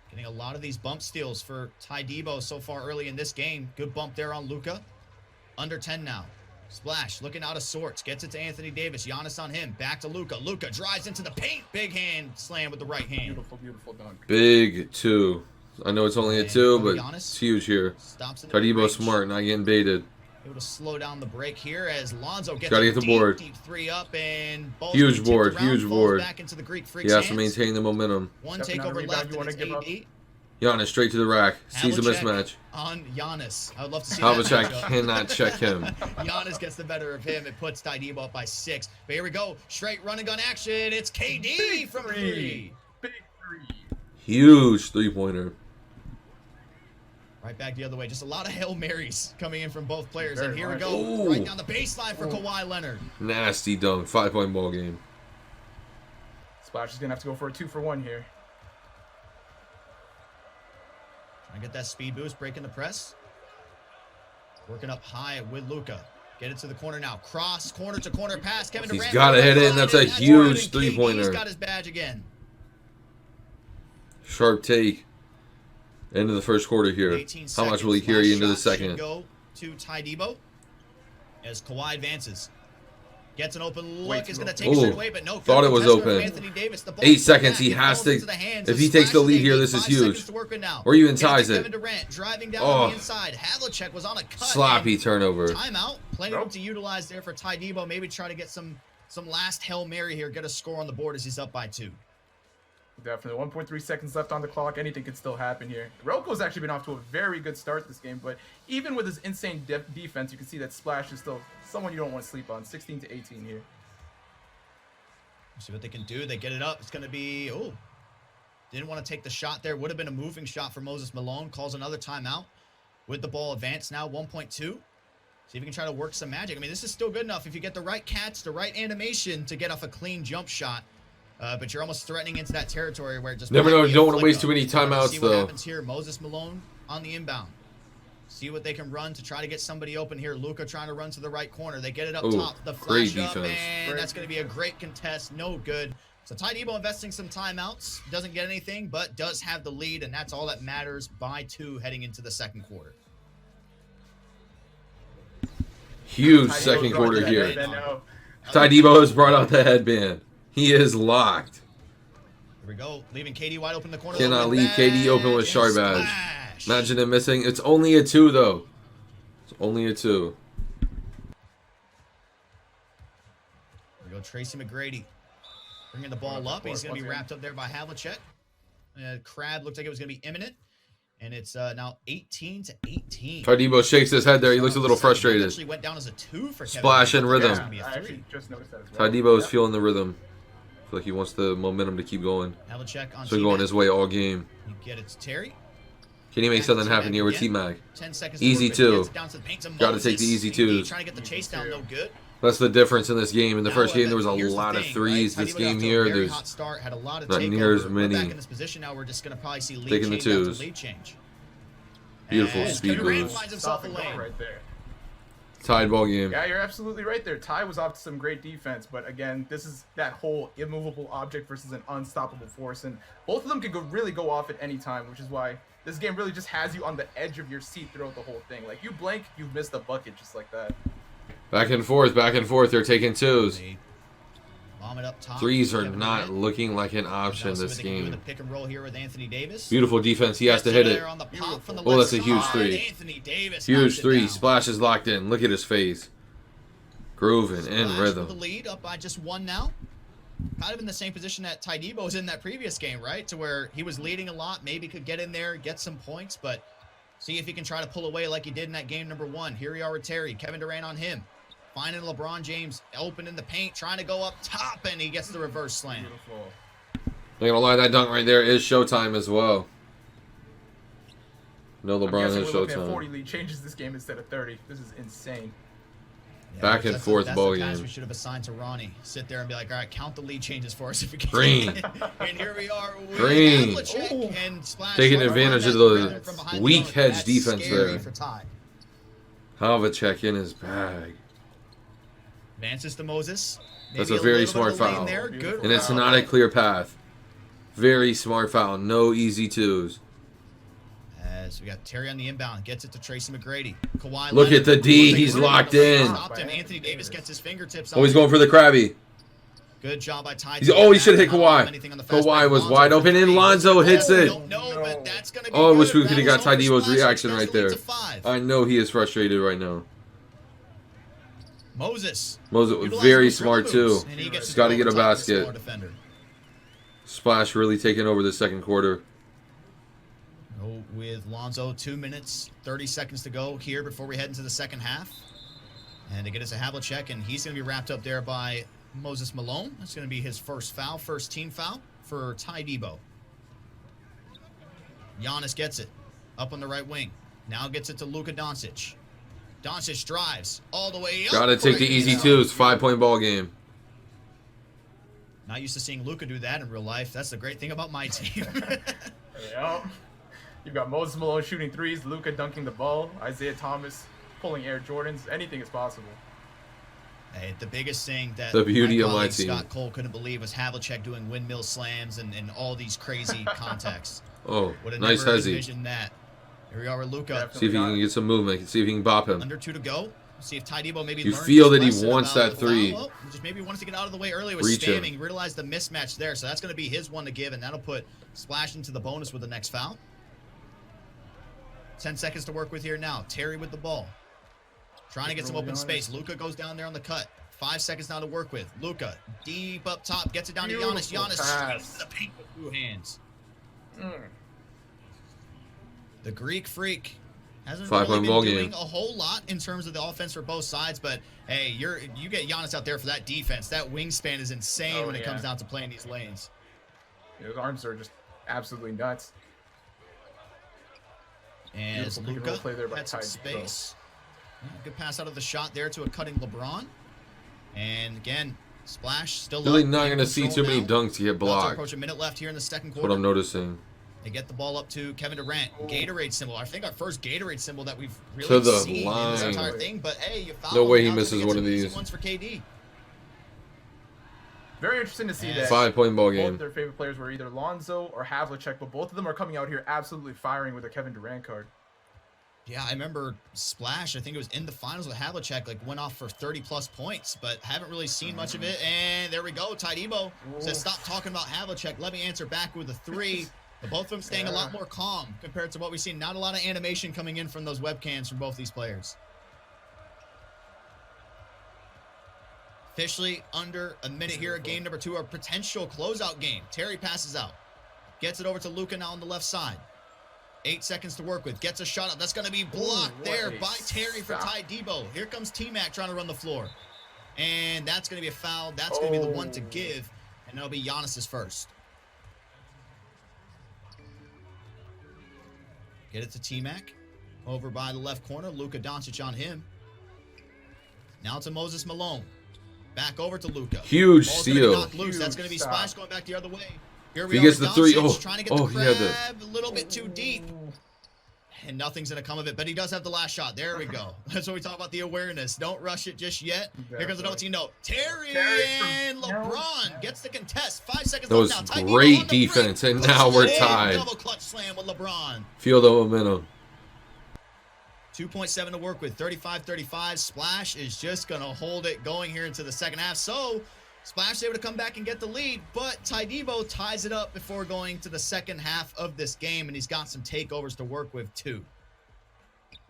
Getting a lot of these bump steals for TYDEBO so far early in this game. Good bump there on Luka. Under 10 now. Splash looking out of sorts. Gets it to Anthony Davis. Giannis on him. Back to Luka. Luka drives into the paint. Big hand slam with the right hand. Beautiful, beautiful dunk. Big 2. I know it's only a 2, but it's huge here. TYDEBO smart, not getting baited. Able to slow down the break here as Lonzo gets the board. Deep 3 up and huge board, huge board. Back into the Greek Freak's he has to maintain the momentum. One takeover left, and it's AD. Giannis straight to the rack. Sees a mismatch. On Giannis. I would love to see Havlicek that. cannot check him. Giannis gets the better of him. It puts TYDEBO up by 6. But here we go. Straight run and gun action. It's KD from 3. Big 3. Huge 3-pointer. Right back the other way. Just a lot of Hail Marys coming in from both players. Very and here nice. we go. Ooh. Right down the baseline for Kawhi Leonard. Nasty dunk. 5-point ball game. Splash is going to have to go for a 2-for-1 here. Trying to get that speed boost. Breaking the press. Working up high with Luka. Get it to the corner now. Cross. Corner to corner pass. Kevin Durant. He's got to hit it, and that's a huge 3-pointer. He's got his badge again. Sharp take. End of the first quarter here. How much will he carry into the second? Go to TYDEBO as Kawhi advances. Gets an open look. Is going to take it straight away, but no. Thought it was open. 8 seconds. He has to. If he takes the lead here, this is huge. Or even ties it. Kevin Durant driving down on the inside. Havlicek was on a cut. Sloppy turnover. Timeout. Plenty to utilize there for TYDEBO. Maybe try to get some last Hail Mary here. Get a score on the board as he's up by 2. Definitely. 1.3 seconds left on the clock. Anything could still happen here. Roko's actually been off to a very good start this game, but even with his insane defense, you can see that Splash is still someone you don't want to sleep on. 16 to 18 here. See what they can do. They get it up. It's going to be, didn't want to take the shot there. Would have been a moving shot for Moses Malone. Calls another timeout with the ball advanced now. 1.2. See if you can try to work some magic. I mean, this is still good enough if you get the right catch, the right animation to get off a clean jump shot. But you're almost threatening into that territory where it just never know. You don't want to waste too many timeouts, see though. What happens here? Moses Malone on the inbound. See what they can run to try to get somebody open here. Luka trying to run to the right corner. They get it up top. The flash up, and that's going to be a great contest. No good. So TYDEBO investing some timeouts. Doesn't get anything, but does have the lead, and that's all that matters by 2 heading into the second quarter. Huge second quarter here. TYDEBO has brought out the headband. He is locked. Here we go. Leaving KD wide open in the corner. Cannot leave KD open with sharp edge. Imagine him missing. It's only a 2, though. It's only a 2. Here we go. Tracy McGrady. Bringing the ball up. He's going to be wrapped up there by Havlicek. Crab looked like it was going to be imminent. And it's now 18 to 18. TYDEBO shakes his head there. He looks a little frustrated. Actually went down as a 2 for Kevin. Splash and rhythm. Yeah, I actually just noticed that as well. TYDEBO is feeling the rhythm. I feel like he wants the momentum to keep going. Havlicek on so going his way all game. You get it to Terry. Can he make something happen here with T-Mac? 10 seconds. Easy 2. Got to take the easy 2s. Trying to get the chase down, no good. That's the difference in this game. In the first game, there was a lot of 3s. This game here, there's not near as many. Back in this position now, we're just going to probably see lead taking the 2s. Lead change. Beautiful speed boost. Finds himself a lane. Right there. Tied ball game. Yeah, you're absolutely right there. Ty was off to some great defense, but again, this is that whole immovable object versus an unstoppable force, and both of them can really go off at any time, which is why this game really just has you on the edge of your seat throughout the whole thing. Like, you blink, you've missed a bucket just like that. Back and forth, back and forth. They're taking 2s. Bomb it up top. 3s are not looking like an option this game. The pick and roll here with Anthony Davis. Beautiful defense. He has to hit it. Oh, that's a huge 3. Anthony Davis huge 3. Splash is locked in. Look at his face. Grooving in rhythm. The lead up by just 1 now. Kind of in the same position that TYDEBO was in that previous game, right? To where he was leading a lot, maybe could get in there, get some points, but see if he can try to pull away like he did in that game number 1. Here we are with Terry. Kevin Durant on him. Finding LeBron James open in the paint, trying to go up top, and he gets the reverse slam. Beautiful. Not gonna lie, that dunk right there is showtime as well. No, I'm LeBron guessing has we're looking at showtime. 40 lead changes this game instead of 30. This is insane. Yeah, Back and forth that's ball the task game. we should have assigned to Ronnie. Sit there and be like, all right, count the lead changes for us if we can. Green. And here we are with Green. Havlicek and Splash. Taking LeBron advantage of that the rhythm from behind weak the arc. hedge That's defense scary there. For Ty. Havlicek in his bag. Advances to Moses. That's Maybe a very little bit of smart lane foul. There. Good And it's foul. not a clear path. Very smart foul. No easy twos. As we got Terry on the inbound, gets it to Tracy McGrady. Kawhi Look Leonard, at the D, looks he's like locked Rudy in. stopped him. Anthony Davis gets his fingertips Oh, he's on going for the Krabby. Good job by Ty. Oh, he should hit Not Kawhi. anything on the fast Kawhi break. was Lonzo wide for open, and three. Lonzo hits it. Don't know, but that's gonna be Oh, I wish good. we could have got Rattles over Tydeebo's Splash, reaction extends right the lead there. to 5. I know he is frustrated right now. Moses Moses utilizing very his smart dribble moves, too. and he gets He's got to it get a over top of the basket. smaller defender. Splash really taking over the second quarter. Go with Lonzo, 2 minutes, 30 seconds to go here before we head into the second half. And to get us a Havlicek, and he's going to be wrapped up there by Moses Malone. That's going to be his first foul, first team foul for TYDEBO. Giannis gets it up on the right wing. Now gets it to Luka Doncic. Doncic drives all the way up. Got to take the easy twos. 5-point ball game. Not used to seeing Luka do that in real life. That's the great thing about my team. Yep. You've got Moses Malone shooting threes, Luka dunking the ball, Isaiah Thomas pulling Air Jordans. Anything is possible. Hey, the biggest thing that The beauty of my colleague team. Scott Cole couldn't believe was Havlicek doing windmill slams and all these crazy contacts. Oh, Would have nice never hezzy. envisioned that. Here we are with Luka. See if he can get some movement. See if he can bop him. Under 2 to go. See if TYDEBO maybe You learns feel his that he lesson wants about that the three. foul. Oh, just maybe wants to get out of the way early with Reach him. spamming. Realized the mismatch there, so that's going to be his one to give, and that'll put Splash into the bonus with the next foul. 10 seconds to work with here now. Terry with the ball. Trying to get some open space. Luka goes down there on the cut. 5 seconds now to work with. Luka deep up top. Gets it down to Giannis. Beautiful Giannis pass. straight to the paint with 2 hands. The Greek Freak hasn't 5-point really been ball doing game. a whole lot in terms of the offense for both sides, but hey, you get Giannis out there for that defense. That wingspan is insane when it comes down to playing these lanes. His arms are just absolutely nuts. And Beautiful pick and roll Luka play there by had some TYDEBO. space. Yeah, good pass out of the shot there to a cutting LeBron. And again, Splash still Really up, not in going to see control too many now. dunks get About to blocked. approach a minute left here in the second That's quarter. what I'm noticing. They get the ball up to Kevin Durant. Gatorade symbol. I think our first Gatorade symbol that we've really To the seen in this line. entire thing. But hey, you foul No way him. he Now misses we get one some of easy these. ones for KD. Very interesting to see Yeah. that 5-point ball both game. of their favorite players were either Lonzo or Havlicek, but both of them are coming out here absolutely firing with a Kevin Durant card. Yeah, I remember Splash, I think it was in the finals with Havlicek, like went off for 30-plus points, but haven't really seen much of it. And there we go. TYDEBO says, stop talking about Havlicek. Let me answer back with a 3. But both of them staying a lot more calm compared to what we've seen. Not a lot of animation coming in from those webcams from both these players. Officially under a minute here at game number 2, our potential closeout game. Terry passes out. Gets it over to Luka now on the left side. 8 seconds to work with. Gets a shot up. That's going to be blocked there by Terry for TYDEBO. Here comes T-Mac trying to run the floor. And that's going to be a foul. That's going to be the one to give. And that'll be Giannis's first. Get it to T-Mac. Over by the left corner. Luka Doncic on him. Now to Moses Malone. Back over to Luka. Huge Ball's gonna be steal. knocked loose. That's going to be Huge Splash stop. going back the other way. Here If we he are gets with the three, Doncic trying to get the he had the. grab. A little bit too deep. And nothing's going to come of it, but he does have the last shot. There we go. That's what we talk about, the awareness. Don't rush it just yet. Here comes the double team note. Terry and LeBron gets the contest. 5 seconds That was left now. TYDEBO great on the defense, break. and now we're Pushes it in. tied. Double clutch slam with LeBron. Feel the momentum. 2.7 to work with. 35-35. Splash is just going to hold it going here into the second half. So Splash is able to come back and get the lead, but TYDEBO ties it up before going to the second half of this game, and he's got some takeovers to work with too.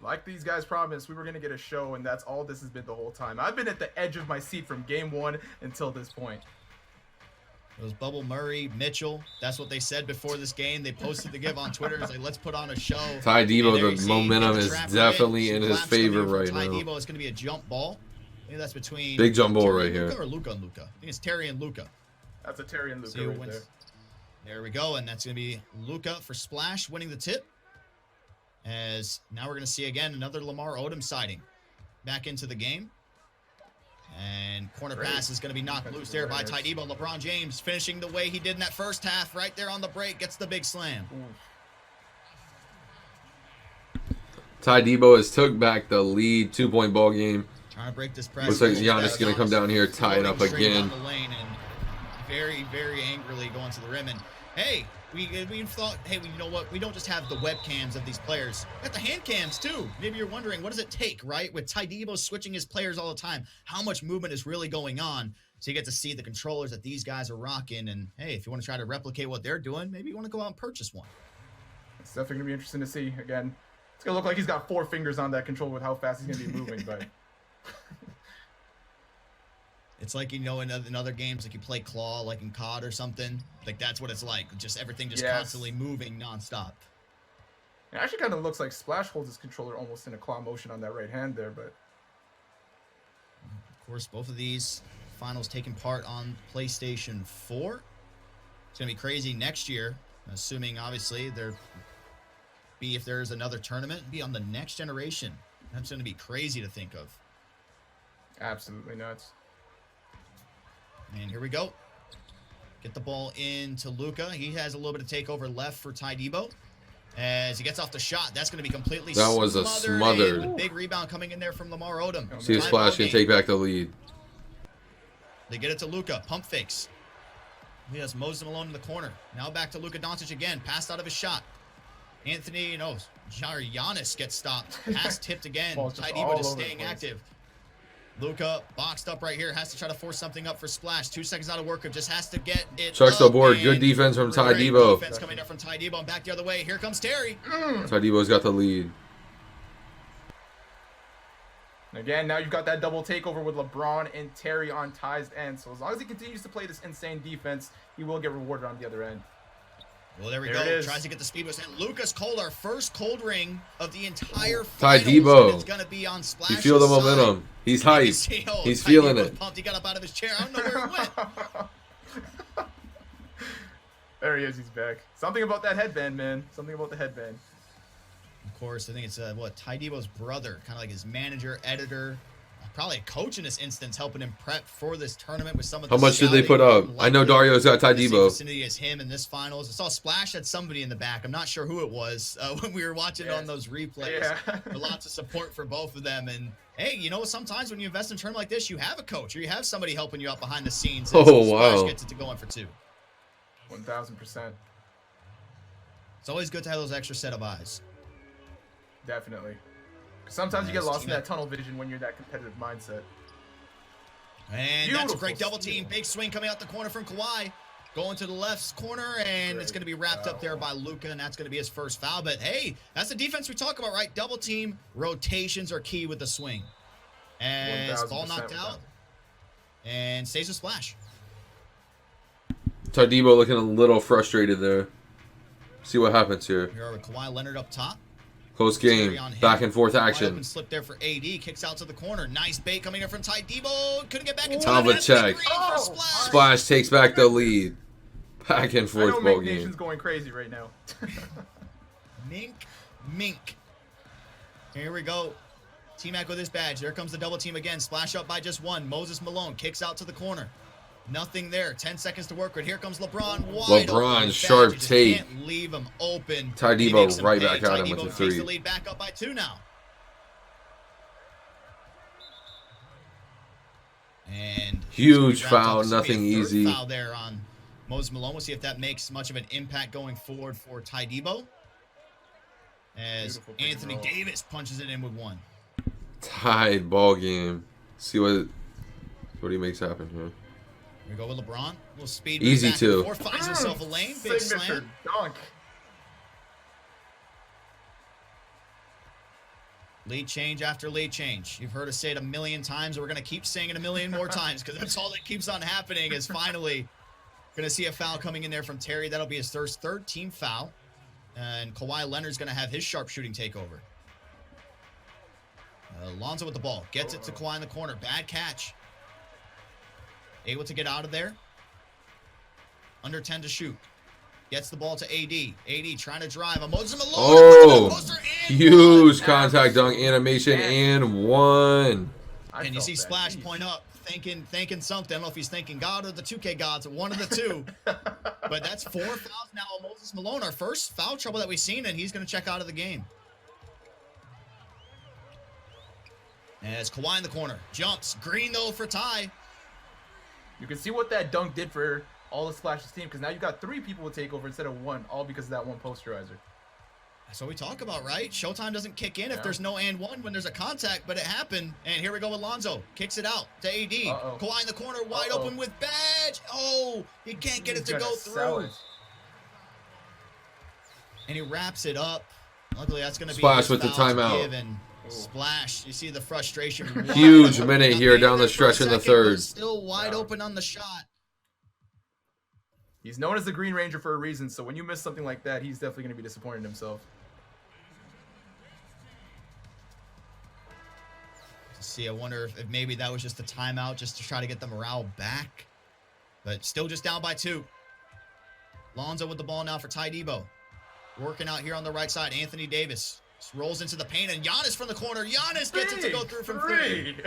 Like these guys promised, we were going to get a show, and that's all this has been the whole time. I've been at the edge of my seat from game 1 until this point. It was Bubble Murray, Mitchell. That's what they said before this game. They posted the give on Twitter. It's like, let's put on a show. And there TYDEBO, you the see, momentum get the is trapper definitely in. in Some his claps coming favor in from right now. TYDEBO. It's going to be a jump ball. Maybe that's between big jump ball Terry right and here. Luka or Luka and Luka. I think it's Terry and Luka. That's a Terry and Luka See who right wins. there. There we go, and that's going to be Luka for Splash winning the tip. As now we're going to see again another Lamar Odom sighting back into the game. And corner pass is going to be knocked loose there by TYDEBO. LeBron James finishing the way he did in that first half, right there on the break, gets the big slam. TYDEBO has took back the lead, 2-point ball game. Trying to break this press. Looks like Giannis is going to come down here, tie it up again. Down the lane and very, very angrily going to the rim. And hey, we thought, hey, you know what? We don't just have the webcams of these players. We got the hand cams too. Maybe you're wondering, what does it take, right? With TYDEBO switching his players all the time, how much movement is really going on? So you get to see the controllers that these guys are rocking. And hey, if you want to try to replicate what they're doing, maybe you want to go out and purchase one. It's definitely going to be interesting to see. Again, it's going to look like he's got 4 fingers on that controller with how fast he's going to be moving, but... It's like, you know, in other games, like you play Claw, like in COD or something. Like, that's what it's like. Just everything just constantly moving nonstop. It actually kind of looks like Splash holds his controller almost in a claw motion on that right hand there, but... Of course, both of these finals taking part on PlayStation 4. It's going to be crazy next year, assuming, obviously, if there's another tournament, be on the next generation. That's going to be crazy to think of. Absolutely nuts. And here we go. Get the ball into Luka. He has a little bit of takeover left for TYDEBO. As he gets off the shot, that's going to be completely That was a smothered. Big rebound coming in there from Lamar Odom. See if Splash can take back the lead. They get it to Luka. Pump fakes. He has Moses Malone in the corner. Now back to Luka Doncic again. Passed out of his shot. Giannis gets stopped. Pass tipped again. TYDEBO just staying active. Luka boxed up right here. Has to try to force something up for Splash. 2 seconds out of work. Just has to get it. Chucks the board. Good defense from TYDEBO. Defense coming up from TYDEBO. And back the other way. Here comes Terry. TYDEBO's got the lead. Again, now you've got that double takeover with LeBron and Terry on Ty's end. So as long as he continues to play this insane defense, he will get rewarded on the other end. Well, there we go. Tries to get the speed boost. And Lucas Cole, our first cold ring of the entire finals. TYDEBO. It's going to be on Splash's You feel the momentum. side. He's hyped. He's feeling it. Pumped. He got up out of his chair. I don't know where it went. There he is. He's back. Something about that headband, man. Something about the headband. Of course, I think it's TYDEBO's brother, kind of like his manager, editor, probably a coach in this instance, helping him prep for this tournament with some of the How much did they put up? I know Dario's got TYDEBO. Vicinity as him in this finals. I saw Splash had somebody in the back. I'm not sure who it was when we were watching on those replays. Yeah. Lots of support for both of them. And hey, you know, sometimes when you invest in a tournament like this, you have a coach or you have somebody helping you out behind the scenes. Oh, wow. Splash gets it to go in for 2. 1000%. It's always good to have those extra set of eyes. Definitely. Sometimes you get lost in that tunnel vision when you're in that competitive mindset. And that's a great double team. Big swing coming out the corner from Kawhi. Going to the left corner, and it's going to be wrapped up there by Luka, and that's going to be his first foul. But hey, that's the defense we talk about, right? Double team rotations are key with the swing. As ball knocked out, and stays with Splash. TYDEBO looking a little frustrated there. See what happens here. Here are with Kawhi Leonard up top. Close game, back and forth action. Open slip there for AD, kicks out to the corner. Nice bait coming in from TYDEBO. Couldn't get back in time. Havlicek. Splash takes back the lead. Back and forth ball game. Nation's going crazy right now. Mink. Here we go. T-Mac with his badge. There comes the double team again. Splash up by just 1. Moses Malone kicks out to the corner. Nothing there. 10 seconds to work with. Here comes LeBron. LeBron, sharp tape. Can't leave him open. TYDEBO right back at him with the 3. Takes the lead back up by 2 now. And huge foul, nothing easy. Foul there on Moses Malone. We'll see if that makes much of an impact going forward for TYDEBO. As Anthony Davis punches it in with 1. Tied ball game. See what he makes happen here. Here we go with LeBron. A little speed. Easy 2. Finds himself a lane. Big slam. Dunk. Lead change after lead change. You've heard us say it a million times. We're going to keep saying it a million more times because that's all that keeps on happening is finally going to see a foul coming in there from Terry. That'll be his third team foul. And Kawhi Leonard's going to have his sharpshooting takeover. Lonzo with the ball. Gets it to Kawhi in the corner. Bad catch. Able to get out of there. Under 10 to shoot. Gets the ball to AD. AD trying to drive. Moses Malone. Oh, huge contact dunk animation and one. And you see Splash point up, thinking something. I don't know if he's thinking God or the 2K gods, one of the two. But that's 4 fouls now on Moses Malone. Our first foul trouble that we've seen, and he's going to check out of the game. As Kawhi in the corner. Jumps. Green, though, for Ty. You can see what that dunk did for all the Splash's team, because now you got 3 people to take over instead of 1, all because of that one posterizer. That's what we talk about, right? Showtime doesn't kick in if there's no and one when there's a contact, but it happened. And here we go with Lonzo. Kicks it out to AD. Kawhi in the corner, wide open with Badge. Oh, he can't get it to go through. And he wraps it up. Luckily, that's going to be Splash with the timeout. Splash. You see the frustration. Huge minute here down the stretch in the third. Still wide open on the shot. He's known as the Green Ranger for a reason, so when you miss something like that, he's definitely going to be disappointed in himself. See, I wonder if maybe that was just a timeout just to try to get the morale back. But still just down by 2. Lonzo with the ball now for TYDEBO. Working out here on the right side. Anthony Davis rolls into the paint, and Giannis from the corner. Giannis gets it to go through from 3.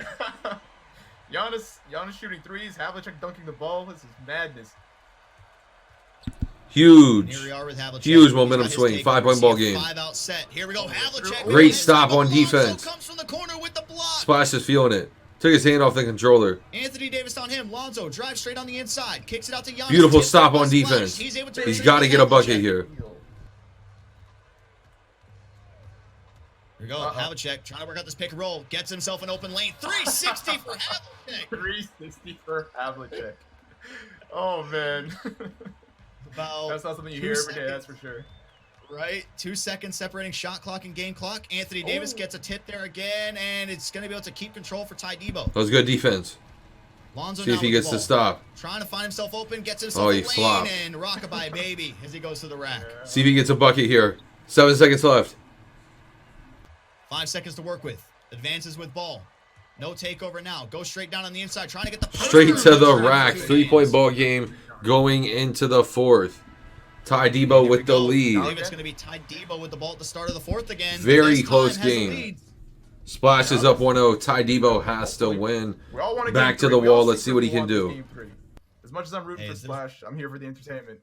Giannis shooting 3s. Havlicek dunking the ball. This is madness. Huge momentum He's swing. 5-point ball game. 5-out set. Here we go. Havlicek. Great stop on defense. Comes from the corner with the block. Splash is feeling it. Took his hand off the controller. Anthony Davis on him. Lonzo drives straight on the inside. Kicks it out to Giannis. Beautiful stop on defense. He's got to get a bucket here. Here we go. Havlicek trying to work out this pick and roll. Gets himself an open lane. 360 for Havlicek. 360 for Havlicek. Oh, man. That's not something you hear every day, that's for sure. Right? 2 seconds separating shot clock and game clock. Anthony Davis gets a tip there again, and it's going to be able to keep control for TYDEBO. That was good defense. Lonzo see if he gets to stop. Trying to find himself open, gets himself a lane, flopped. and rockabye baby as he goes to the rack. See if he gets a bucket here. 7 seconds left. 5 seconds to work with. Advances with ball. No takeover now. Goes straight down on the inside, trying to get the straight to the rack. 3-point ball game going into the 4th. TYDEBO with the lead. I believe it's going to be TYDEBO with the ball at the start of the 4th again. Very close game. Splash is up 1-0. TYDEBO has to win. Back to the wall. Let's see what he can do. As much as I'm rooting for Splash, I'm here for the entertainment.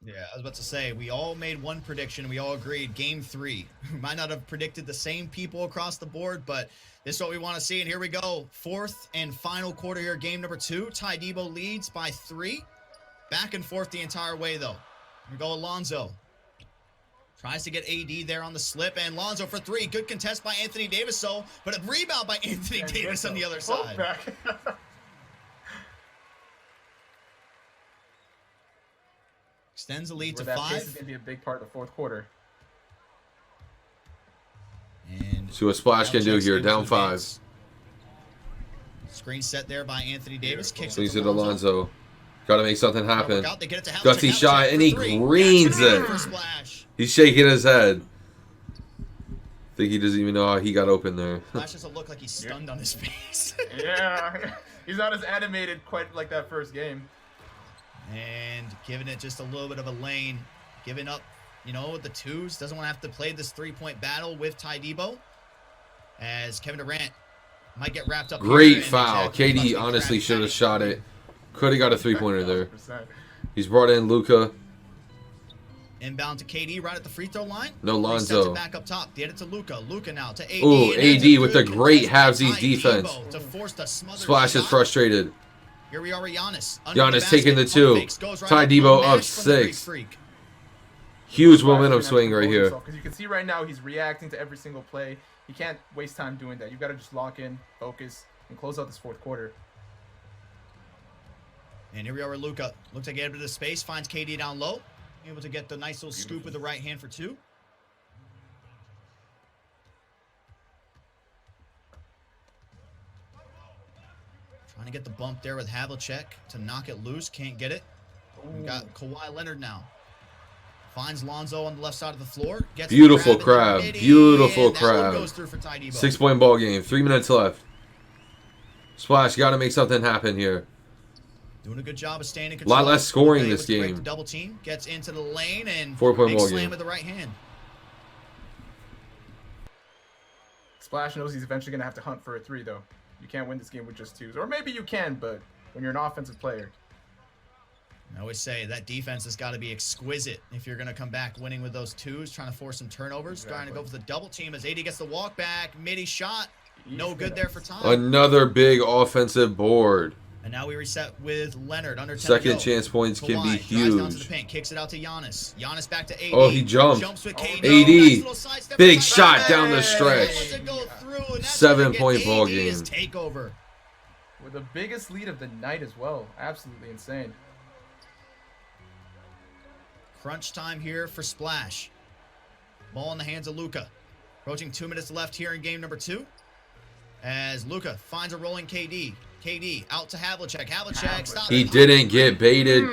Yeah, I was about to say, we all made one prediction. We all agreed, game 3. We might not have predicted the same people across the board, but this is what we want to see. And here we go. 4th and final quarter here, game number 2. TYDEBO leads by 3. Back and forth the entire way, though. Here we go, Alonzo. Tries to get AD there on the slip, and Lonzo for 3. Good contest by Anthony Davis, but a rebound by Anthony Davis on the other side. Extends the lead to 5. This is going to be a big part of the 4th quarter. And see what Splash can do here. Down 5. Screen set there by Anthony Davis. Kicks it to Alonzo. Got to make something happen. Gutsy shot, and he greens it. He's shaking his head. I think he doesn't even know how he got open there. Splash doesn't look like he's stunned on his face. Yeah, he's not as animated quite like that first game. And giving it just a little bit of a lane. Giving up, the 2s. Doesn't want to have to play this 3-point battle with TYDEBO. As Kevin Durant might get wrapped up. Great foul. KD honestly should have shot it. Could have got a 3-pointer there. He's brought in Luka. Inbound to KD right at the free throw line. No Lonzo. Back up top. Get it to Luka. Luka now to AD. Ooh, AD with the great halvesies defense. Splash is frustrated. Here we are with Giannis. Giannis taking the 2. TYDEBO up 6. Huge momentum swing right here. Because you can see right now he's reacting to every single play. He can't waste time doing that. You've got to just lock in, focus, and close out this 4th quarter. And here we are with Luka. Looks like he entered the space, finds KD down low. Able to get the nice little scoop with the right hand for 2. Trying to get the bump there with Havlicek to knock it loose. Can't get it. We got Kawhi Leonard now. Finds Lonzo on the left side of the floor. Gets Beautiful the crab. midi, Beautiful and that one crab. goes through for TYDEBO. 6-point ball game. 3 minutes left. Splash, got to make something happen here. Doing a good job of staying in A control. lot less scoring Able this to break game. the double team. Gets into the lane and 4-point big ball slam game. with the right hand. Splash knows he's eventually going to have to hunt for a 3, though. You can't win this game with just 2s. Or maybe you can, but when you're an offensive player. I always say that defense has got to be exquisite if you're going to come back winning with those 2s, trying to force some turnovers, trying to go for the double team as AD gets the walk back, midi shot, no good there for time. Another big offensive board. And now we reset with Leonard under 10 Second chance points can be drives down to the huge. paint, kicks it out to Giannis. Giannis back to AD. Oh, he jumped. Jumps with KD. AD. Nice little sidestep Big inside. shot down the Able stretch. to go through, and that's 7-point gonna ball get AD's game. takeover. With the biggest lead of the night as well. Absolutely insane. Crunch time here for Splash. Ball in the hands of Luka. Approaching 2 minutes left here in game number 2. As Luka finds a rolling KD. KD out to Havlicek. Havlicek stops. He didn't get baited.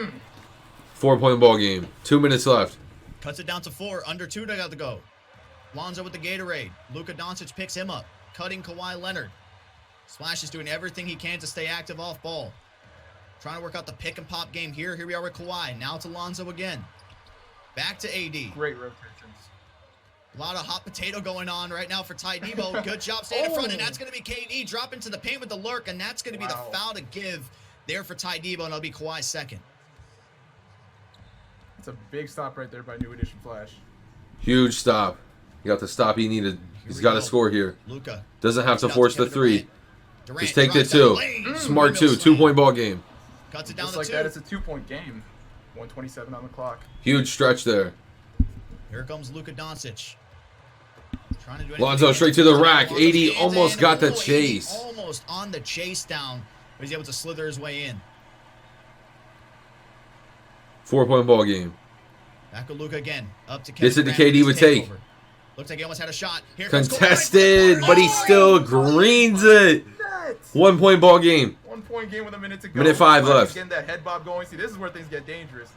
4-point ball game. 2 minutes left. Cuts it down to 4. Under 2 to go. Lonzo with the Gatorade. Luka Doncic picks him up. Cutting Kawhi Leonard. Splash is doing everything he can to stay active off ball. Trying to work out the pick and pop game here. Here we are with Kawhi. Now to Lonzo again. Back to AD. Great rotations. A lot of hot potato going on right now for TYDEBO. Good job staying in front, and that's going to be KD. Drop into the paint with the lurk, and that's going to be the foul to give there for TYDEBO, and it'll be Kawhi's second. It's a big stop right there by New Edition Flash. Huge stop. He got the stop he needed. He's got to score here. Luka Doesn't have to force the 3. Durant Just take the drives down 2. lane. Smart 2. Windmill slam. 2-point ball game. Cuts it down Just to like 2. that, it's a 2-point game. 1:27 on the clock. Huge stretch there. Here comes Luka Doncic. Trying to do Lonzo anything. straight to the rack. Lonzo AD stands almost in. got the AD chase. almost on the chase down, but he's able to slither his way in. 4-point ball game. Back with Luka again. Up to Gets it to Kevin KD Durant with for his take. takeover. Looks like he almost had a shot. Here comes Contested, Kawhi. but he still greens it. 1-point ball game. 1-point game with a minute to go. Minute 5 Flash left. Getting that head bob going. See, this is where things get dangerous.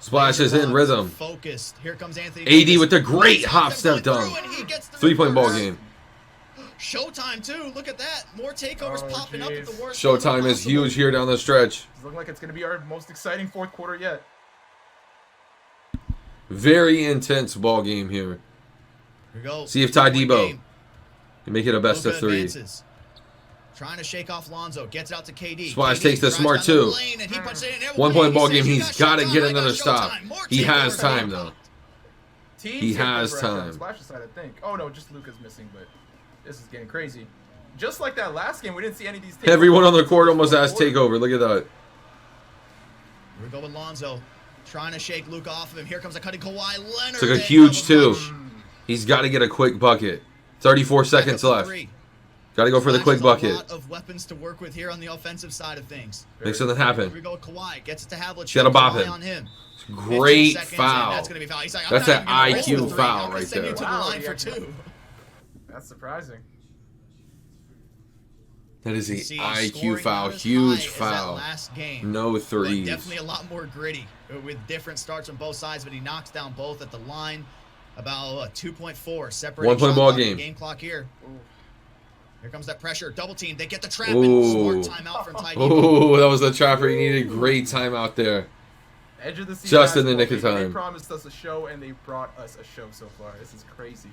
Splash is in rhythm. Focused. Here comes Anthony. AD with the great hop step dunk. 3-point ball game. Showtime too. Look at that. More takeovers popping up at the worst. Showtime is possible. huge here down the stretch. It's looking like it's going to be our most exciting 4th quarter yet. Very intense ball game here. Here we go. See if 2-point TYDEBO game. can make it a best Luka of 3. advances. Trying to shake off Lonzo. Gets it out to KD. Splash KD takes the drives smart down the 2. lane, and he punches it in. 1-point ball He game. says, "You He's got got to showtime, get I got another stop. showtime." More He has takeovers time being though. popped. Team He has takeover actually on time. Splash's side, I think. Oh no, just Luka's missing, but this is getting crazy. Just like that last game, we didn't see any of these takeovers. Everyone on the court almost asked takeover. Look at that. Here we go with Lonzo. Trying to shake Luka off of him. Here comes a cutting Kawhi Leonard. Took a and huge double 2. clutch. He's got to get a quick bucket. 34 seconds Back up to left. 3. Got to go for the quick Flash has bucket. A lot of weapons to work with here on the offensive side of things. Make something Here happen. we go with Kawhi. Gets it to Havlicek. Gotta bop Kawhi him. on him. Great 15 seconds, and foul. That's gonna be foul. He's like, I'm That's not an even gonna roll IQ the 3. foul I'm gonna right send you there. to the Wow, line yeah. for 2. That's surprising. That is an See, IQ scoring foul. not as Huge high as that foul. last game. No But threes. definitely a lot more gritty with different starts on both sides, but he knocks down both at the line. About 2.4 separating 1-point shot ball clock and game. Game clock here. Here comes that pressure. Double team. They get the trap. Ooh. Smart timeout from TYDEBO. Oh, that was the trapper. He needed great timeout there. Edge of the seat Just in the nick basketball, of baby. time. They promised us a show, and they brought us a show so far. This is crazy.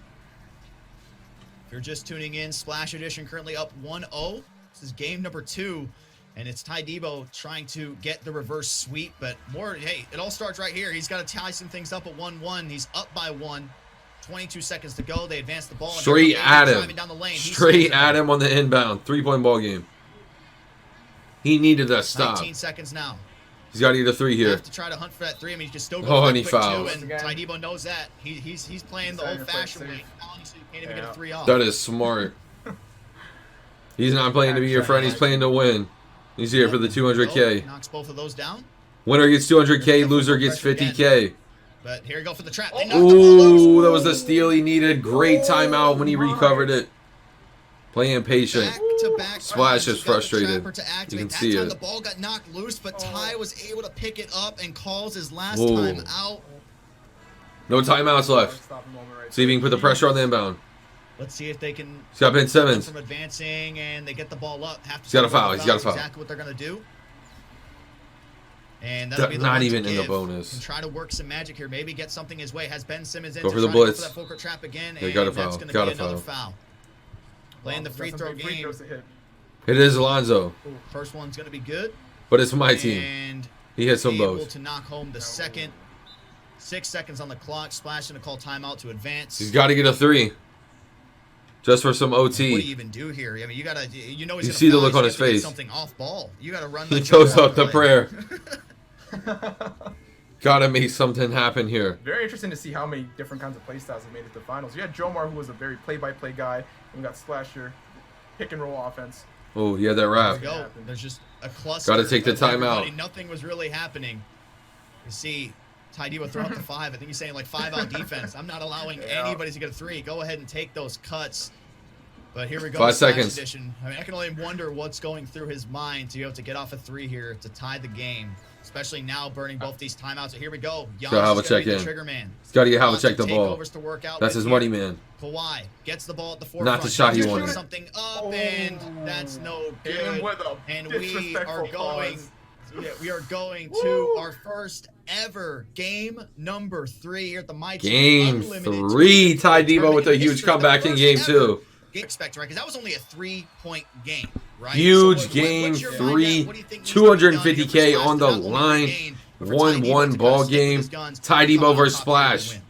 If you're just tuning in, Splash Edition currently up 1-0. This is game number 2, and it's TYDEBO trying to get the reverse sweep, but more, hey, it all starts right here. He's got to tie some things up at 1-1. He's up by 1. 22 seconds to go. They advance the ball. and Straight they're at driving him. down the lane. He Straight saves it. at him on the inbound. 3-point ball game. He needed a stop. 19 seconds now. He's got to get a 3 here. Have to try to hunt for that 3. I mean, he can still go Oh, for and that he quick fouls. 2, and TYDEBO knows that. He's playing the old-fashioned way. So you can't even get a 3 off. That is smart. He's not playing to be your friend. He's playing to win. He's here for the 200K. Knocks both of those down. Winner gets 200K. Loser gets 50K. But here we go for the trap. They knocked the ball loose. Ooh, that was the steal he needed. Great timeout when he recovered it. Playing patient. Back back-to-back. Splash is He got the frustrated. trapper to You activate. can That see time it. the ball got knocked loose, but Ty was able to pick it up and calls his last Whoa. time out. No timeouts left. See if he can put the pressure on the inbound. Let's see if they can. He's got Ben Simmons. From advancing, and they get the ball up. Have to He's got a foul. He's got a foul. Exactly what they're gonna do. And that'll be the Not one to even in the give. bonus. And try to work some magic here. Maybe get something his way. Has Ben Simmons in Go to for the try to go blitz. for that full court trap again. They And got a that's foul. gonna Got be a another foul. foul. Playing the free throw game. It is Alonzo, First one's gonna be good. but it's my team. And He hits them able both. to knock home the second. 6 seconds on the clock. Splash and a call timeout to advance. He's got to get a 3. Just for some What do you OT. even do here? I mean, you gotta, you know, he's You gonna see the foul, look so on you his have to get face. Something off ball. You gotta run. He the throws dribble up the play. prayer. Gotta make something happen here. Very interesting to see how many different kinds of play styles have made it to the finals. You had Jomar, who was a very play-by-play guy, and we got Splasher, pick and roll offense. Oh, yeah, that There wrap. we go. There's just a cluster. Gotta take the of timeout. everybody. Nothing was really happening. You see, TYDEBO throw up the 5. I think he's saying like 5-out defense. I'm not allowing anybody to get a 3. Go ahead and take those cuts. But here we go. 5 Splash seconds. Edition. I mean, I can only wonder what's going through his mind to be able to get off a 3 here to tie the game. Especially now burning both these timeouts. So here we go. Got Giannis is Havlicek gonna be the in. trigger man. He's got to get Lots Havlicek of the ball. takeovers to work out That's with his here. money man. Kawhi gets the ball at the forefront. Not the shot he Just wanted. something up, and that's no Hit him good. with a And we are disrespectful going. pause. Yeah, we are going to our first ever game number 3 here at the MyTeam Game Unlimited 3. TYDEBO with a Tournament huge history. comeback The in first game ever 2. Game expect, right? Because that was only a 3-point game, right? Huge So game what's your mind 3. at? What do you think needs to be done here for 250K Splash on to the not only line. regain, but for 1-1 TYDEBO to ball kinda stick with game. his guns, TYDEBO come out versus on top here and Splash. win?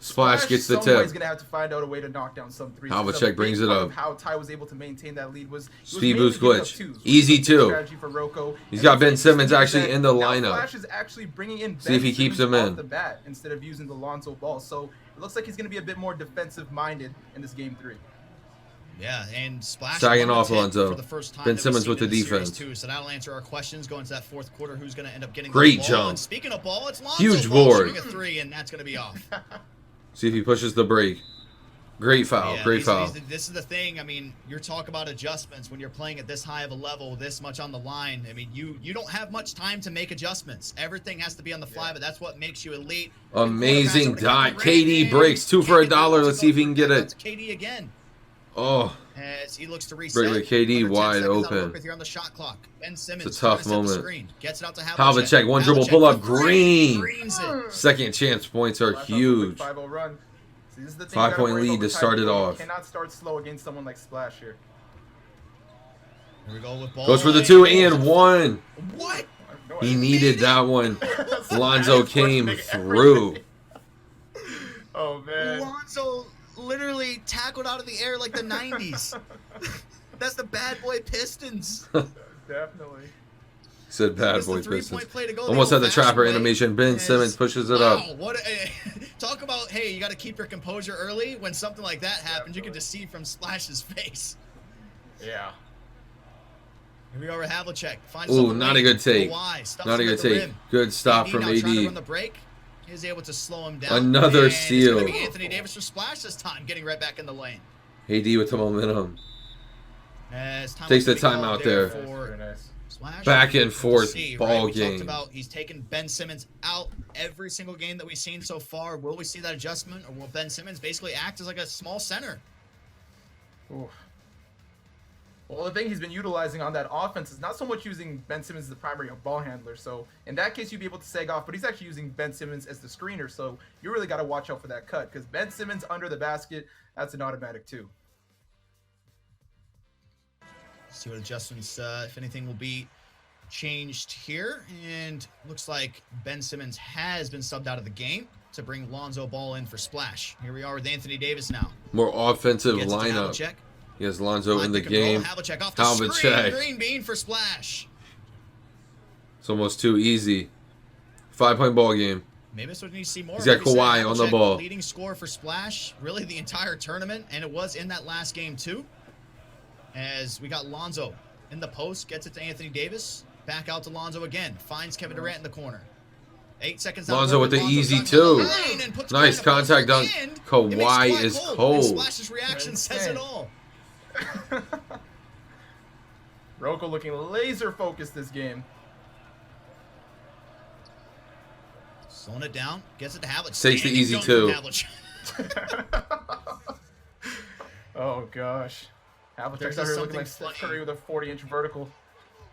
Splash gets the Somebody's tip. gonna have to find out a way to knock down some threes. Havlicek Because a big brings it part up. of how Ty was able to maintain that lead was Speed mainly boost giving up glitch. twos, which Easy was a big two. strategy for Rocco. He's And got the Ben thing Simmons is actually that in the now lineup. Flash is actually bringing in See if he keeps him Simmons in. off the bat instead of using the Lonzo ball. So it looks like he's gonna be a bit more defensive minded in this game 3. Yeah, and Splash Sagging won the off tip Alonzo. for the first time Ben that we've Simmons seen with the in this series defense. too. So that'll answer our questions going to that 4th quarter. Who's going to end up getting Great the ball? jump. And speaking of ball, it's Lonzo Huge Ball board. shooting a 3, and that's going to be off. See if he pushes the break. Great foul. Yeah, Great foul. this is the thing. I mean, you're talking about adjustments when you're playing at this high of a level, this much on the line. I mean, you don't have much time to make adjustments. Everything has to be on the fly, but that's what makes you elite. Amazing dot. KD and breaks 2 for $1. Let's see if he can get it. KD again. Oh, As he looks to reset. break with KD Under 10 wide seconds on open. work with here on the shot clock. Ben Simmons It's a tough trying to set the moment. screen. Gets it out to Havlicek, one dribble pull up, green. Greens it. Second chance points are Flash off a quick huge. 5-0 run. See, this is the thing 5 you gotta point worry lead about to with start it TYDEBO. off. You cannot start slow against someone like Splash here. Here we go with ball. Goes for the 2 and 1. What? He needed that one. Lonzo came through. Oh man. Lonzo literally tackled out of the air like the 90s. That's the bad boy Pistons. Definitely. Said bad Gets the boy 3-point Pistons. play to go Almost had the old-fashioned trapper way. animation. Ben Yes. Simmons pushes it Wow, up. what talk about, hey, you got to keep your composure early. When something like that happens, you can just see from Splash's face. Yeah. Here we go with Havlicek. Ooh, not a good take. Not a good take. Rim. Good stop AD from now trying to run AD. the break. Is able to slow him down. Another And steal. It's gonna be Anthony Davis for Splash this time, getting right back in the lane. AD with the momentum. As time Takes the was gonna be timeout called there. for Very nice. Splash. Back and We'll forth see, ball We game. talked about he's taken Ben Simmons out every single game that we've seen so far. Will we see that adjustment, or will Ben Simmons basically act as like a small center? Oof. Well, the thing he's been utilizing on that offense is not so much using Ben Simmons as the primary ball handler. So in that case, you'd be able to sag off, but he's actually using Ben Simmons as the screener. So you really got to watch out for that cut because Ben Simmons under the basket, that's an automatic too. See what adjustments, if anything, will be changed here. And looks like Ben Simmons has been subbed out of the game to bring Lonzo Ball in for Splash. Here we are with Anthony Davis now. More offensive Gets it to lineup. Havlicek. He has Lonzo in the Line pick and roll. game. Havlicek off the Havlicek. screen. Green bean for Splash. It's almost too easy. 5-point ball game. Maybe that's what we need to see more. He's got Like we said, Kawhi on the Havlicek, ball. Leading scorer for Splash, really the entire tournament, and it was in that last game too. As we got Lonzo in the post, gets it to Anthony Davis. Back out to Lonzo again. Finds Kevin Durant in the corner. 8 seconds. Lonzo out with the Lonzo easy dunks on the two. lane and puts Nice Kawhi in the contact post, dunk. and Kawhi it makes is And cold. Splash's reaction says it all. Roko looking laser focused this game. Slowing it down. Gets it to Havlicek. Takes the easy two. Oh, gosh. Havlicek's out here looking like Steph Curry with a 40-inch vertical.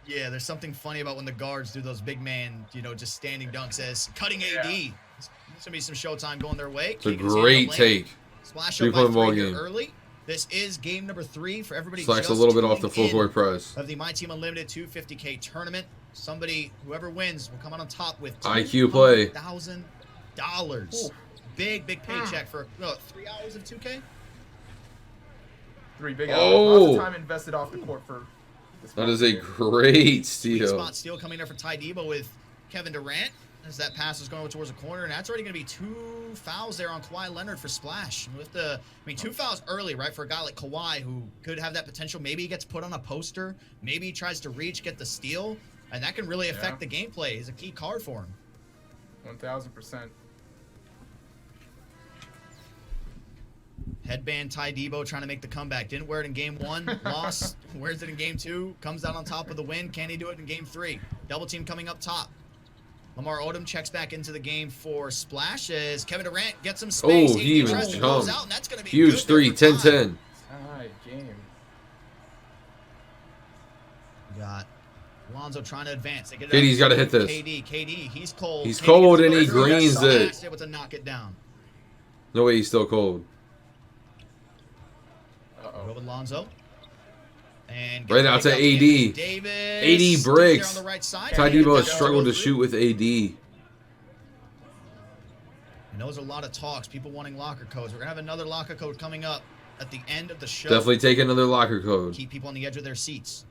Yeah, there's something funny about when the guards do those big man, you know, just standing dunks as cutting AD. There's going to be some showtime going their way. It's a great take. Splash up by 3 here early. This is game number 3 for everybody. Slacks a little bit off the full court press. Of the MyTEAM Unlimited 250K tournament. Somebody, whoever wins, will come out on top with IQ play. $1,000. Big paycheck for 3 hours of 2K. 3 big hours. Lots of time invested off the court for this. That is a great steal. Spot steal coming there for TYDEBO with Kevin Durant. As that pass is going towards the corner, and that's already going to be 2 fouls there on Kawhi Leonard for Splash. With the, 2 fouls early, right, for a guy like Kawhi who could have that potential. Maybe he gets put on a poster. Maybe he tries to reach, get the steal, and that can really affect the gameplay. He's a key card for him. 1,000%. Headband TYDEBO trying to make the comeback. Didn't wear it in game 1, lost. Wears it in game 2, comes out on top of the win. Can he do it in game 3? Double team coming up top. Lamar Odom checks back into the game for Splash as Kevin Durant gets some space. Oh, he even jumped. Out, and that's gonna be huge 3, 10-10. Tied game. Got Lonzo trying to advance. KD's got to hit this. KD, he's cold. He's cold and he greens it. Able to knock it down. No way, he's still cold. Go with Lonzo. And right out to AD. Davis. AD bricks. On the right side. TYDEBO has struggled to shoot with AD. And those are a lot of talks. People wanting locker codes. We're going to have another locker code coming up at the end of the show. Definitely take another locker code. Keep people on the edge of their seats.